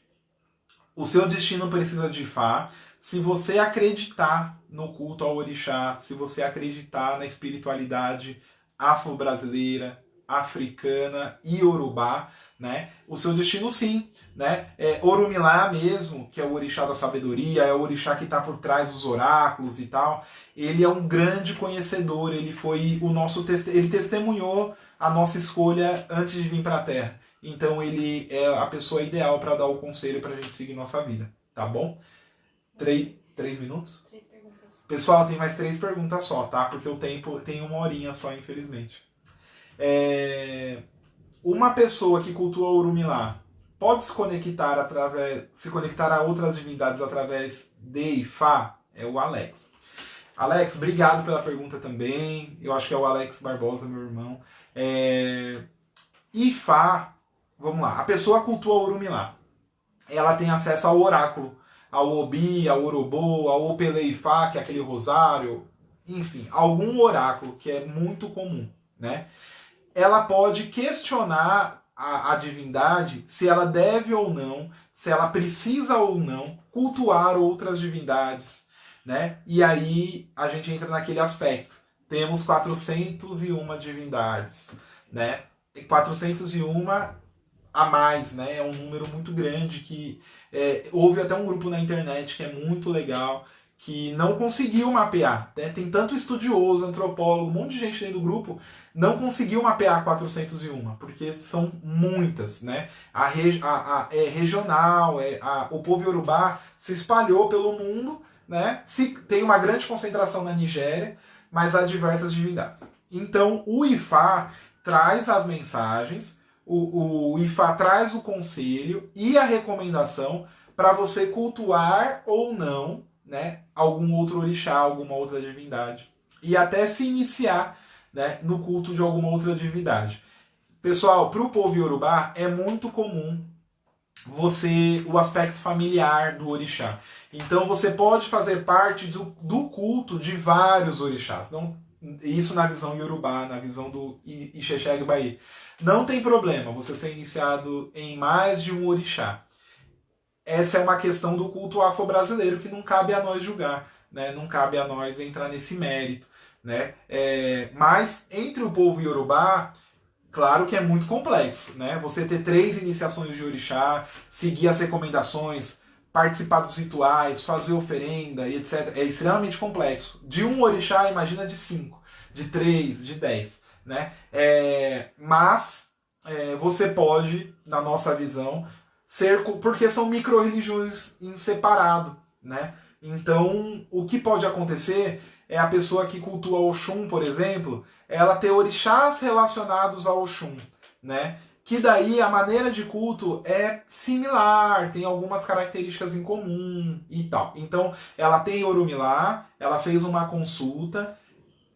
o seu destino precisa de Ifá. Se você acreditar no culto ao orixá, se você acreditar na espiritualidade afro-brasileira, africana e iorubá, né? O seu destino sim, né? Orumilá mesmo, que é o orixá da sabedoria, é o orixá que está por trás dos oráculos e tal. Ele é um grande conhecedor, ele foi o nosso ele testemunhou a nossa escolha antes de vir para a Terra. Então ele é a pessoa ideal para dar o conselho para a gente seguir nossa vida, tá bom? 3 minutos? 3 perguntas. Pessoal, tem mais 3 perguntas só, tá? Porque o tempo tem 1 horinha só, infelizmente. Uma pessoa que cultua Orumilá pode se conectar a outras divindades através de Ifá? É o Alex. Alex, obrigado pela pergunta também. Eu acho que é o Alex Barbosa, meu irmão. Ifá, vamos lá. A pessoa cultua Orumilá. Ela tem acesso ao oráculo, ao obi, ao orobô, ao opelê Ifá, que é aquele rosário. Enfim, algum oráculo que é muito comum, né? Ela pode questionar a divindade se ela deve ou não, se ela precisa ou não cultuar outras divindades, né? E aí a gente entra naquele aspecto. Temos 401 divindades, né? 401 a mais, né? É um número muito grande que houve até um grupo na internet que é muito legal, que não conseguiu mapear. Né? Tem tanto estudioso, antropólogo, um monte de gente dentro do grupo, não conseguiu mapear 401, porque são muitas. Né? Regional, o povo iorubá se espalhou pelo mundo, né? Tem uma grande concentração na Nigéria, mas há diversas divindades. Então, o Ifá traz as mensagens, o Ifá traz o conselho e a recomendação para você cultuar ou não, né, algum outro orixá, alguma outra divindade. E até se iniciar, né, no culto de alguma outra divindade. Pessoal, para o povo iorubá é muito comum o aspecto familiar do orixá. Então você pode fazer parte do culto de vários orixás. Não, isso na visão iorubá, na visão do Ixexeg-Baí. Não tem problema você ser iniciado em mais de um orixá. Essa é uma questão do culto afro-brasileiro que não cabe a nós julgar, né? Não cabe a nós entrar nesse mérito, né? Mas entre o povo iorubá, claro que é muito complexo, né? Você ter 3 iniciações de orixá, seguir as recomendações, participar dos rituais, fazer oferenda e etc. É extremamente complexo. De um orixá, imagina de 5, de 3, de 10, né? Mas você pode, na nossa visão, porque são micro-religiões em separado, né? Então, o que pode acontecer é a pessoa que cultua Oxum, por exemplo, ela ter orixás relacionados a Oxum, né? Que daí a maneira de culto é similar, tem algumas características em comum e tal. Então, ela tem Orumilá, ela fez uma consulta,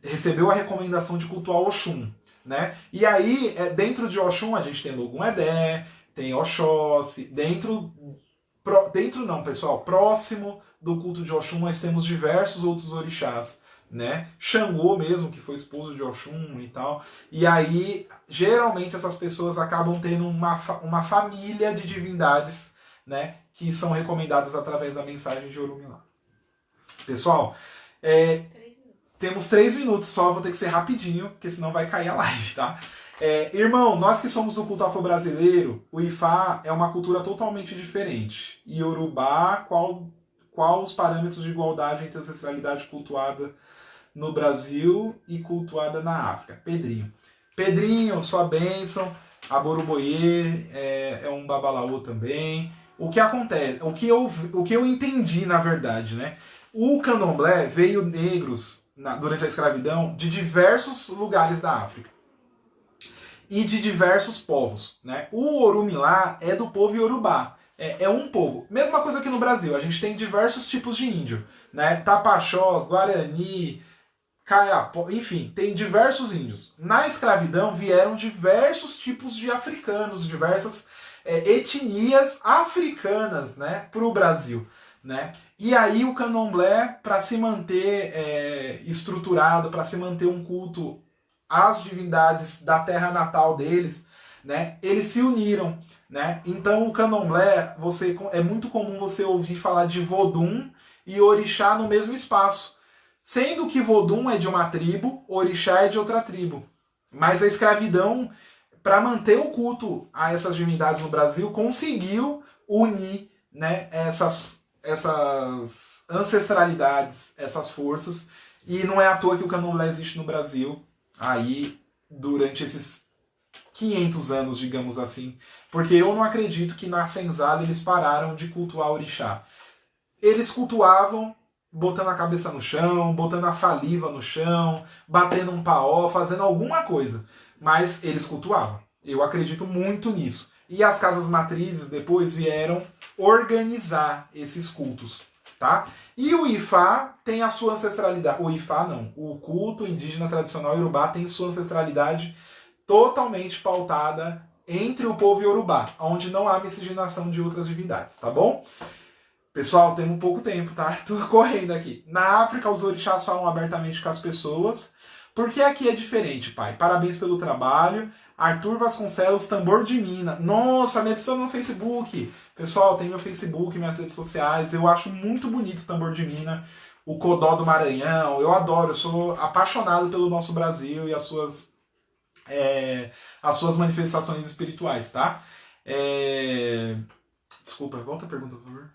recebeu a recomendação de cultuar Oxum, né? E aí, dentro de Oxum, a gente tem Logum-Edé, tem Oxóssi, dentro não, pessoal, próximo do culto de Oxum nós temos diversos outros orixás, né? Xangô mesmo, que foi esposo de Oxum e tal. E aí, geralmente essas pessoas acabam tendo uma família de divindades, né? Que são recomendadas através da mensagem de Orumilá. Pessoal, temos 3 minutos só, vou ter que ser rapidinho, porque senão vai cair a live, tá? Irmão, nós que somos do culto afro-brasileiro, o Ifá é uma cultura totalmente diferente. E Yorubá, qual os parâmetros de igualdade entre ancestralidade cultuada no Brasil e cultuada na África? Pedrinho. Pedrinho, sua bênção. Aboruboye é um babalaô também. O que acontece? O que eu entendi, na verdade, né? O candomblé veio negros durante a escravidão de diversos lugares da África e de diversos povos, né? O Orumilá é do povo Yorubá. É um povo. Mesma coisa aqui no Brasil. A gente tem diversos tipos de índio, né? Tapachós, Guarani, Caiapó, enfim, tem diversos índios. Na escravidão vieram diversos tipos de africanos, diversas etnias africanas, né, para o Brasil, né? E aí o candomblé, para se manter estruturado, para se manter um culto às divindades da terra natal deles, né, eles se uniram, né? Então o candomblé, é muito comum você ouvir falar de Vodum e Orixá no mesmo espaço. Sendo que Vodum é de uma tribo, Orixá é de outra tribo. Mas a escravidão, para manter o culto a essas divindades no Brasil, conseguiu unir, né, essas ancestralidades, essas forças. E não é à toa que o candomblé existe no Brasil aí durante esses 500 anos, digamos assim. Porque eu não acredito que na senzala eles pararam de cultuar Orixá. Eles cultuavam botando a cabeça no chão, botando a saliva no chão, batendo um paó, fazendo alguma coisa. Mas eles cultuavam. Eu acredito muito nisso. E as casas matrizes depois vieram organizar esses cultos, tá? E o Ifá tem a sua ancestralidade. O Ifá não. O culto indígena tradicional Yorubá tem sua ancestralidade totalmente pautada entre o povo Yorubá, onde não há miscigenação de outras divindades, tá bom? Pessoal, temos pouco tempo, tá? Tô correndo aqui. Na África, os orixás falam abertamente com as pessoas. Porque aqui é diferente, pai. Parabéns pelo trabalho. Arthur Vasconcelos, Tambor de Mina. Nossa, me adiciona no Facebook. Pessoal, tem meu Facebook, minhas redes sociais. Eu acho muito bonito o Tambor de Mina. O Codó do Maranhão. Eu adoro, eu sou apaixonado pelo nosso Brasil e as suas manifestações espirituais, tá? Desculpa, volta a pergunta, por favor.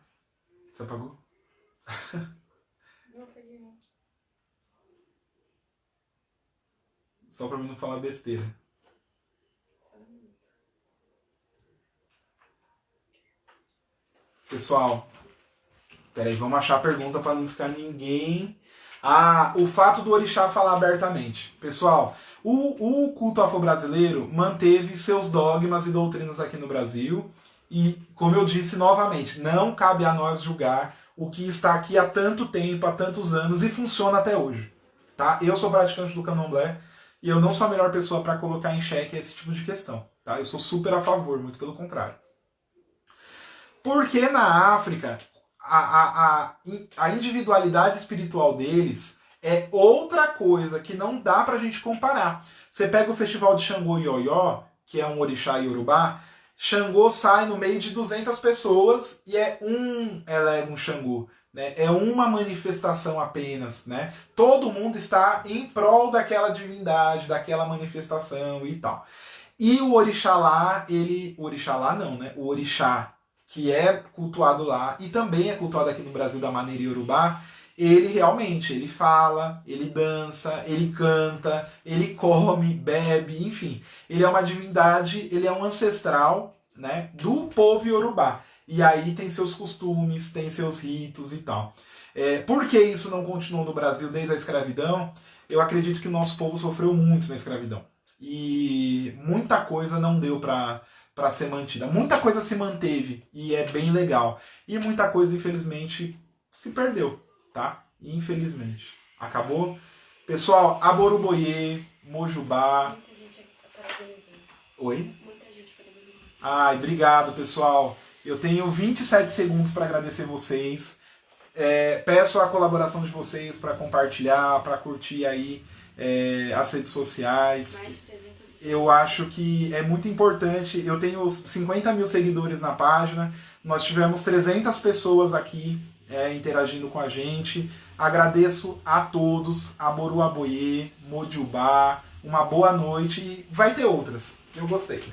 Você apagou? Não, apaguei não. Só pra mim não falar besteira. Pessoal, peraí, vamos achar a pergunta para não ficar ninguém... o fato do orixá falar abertamente. Pessoal, o culto afro-brasileiro manteve seus dogmas e doutrinas aqui no Brasil. E, como eu disse novamente, não cabe a nós julgar o que está aqui há tanto tempo, há tantos anos e funciona até hoje. Tá? Eu sou praticante do candomblé e eu não sou a melhor pessoa para colocar em xeque esse tipo de questão. Tá? Eu sou super a favor, muito pelo contrário. Porque na África, a individualidade espiritual deles é outra coisa que não dá pra gente comparar. Você pega o festival de Xangô Ioió, que é um orixá iorubá, Xangô sai no meio de 200 pessoas e é um Xangô. Né? É uma manifestação apenas. Né? Todo mundo está em prol daquela divindade, daquela manifestação e tal. E o Orixalá, o Orixalá não, né? O Orixá, que é cultuado lá e também é cultuado aqui no Brasil da maneira iorubá, ele realmente, ele fala, ele dança, ele canta, ele come, bebe, enfim. Ele é uma divindade, ele é um ancestral, né, do povo iorubá. E aí tem seus costumes, tem seus ritos e tal. Por que isso não continuou no Brasil desde a escravidão? Eu acredito que o nosso povo sofreu muito na escravidão. E muita coisa não deu para ser mantida. Muita coisa se manteve e é bem legal. E muita coisa, infelizmente, se perdeu. Tá? Infelizmente. Acabou? Pessoal, Aboruboye, Mojubá. Muita gente parabenizando. Oi? Muita gente parabenizando. Ai, obrigado, pessoal. Eu tenho 27 segundos para agradecer vocês. Peço a colaboração de vocês para compartilhar, para curtir aí as redes sociais. Mais de 300. Eu acho que é muito importante. Eu tenho 50 mil seguidores na página. Nós tivemos 300 pessoas aqui interagindo com a gente. Agradeço a todos, Aboru Aboye, Mojubá, uma boa noite e vai ter outras. Eu gostei.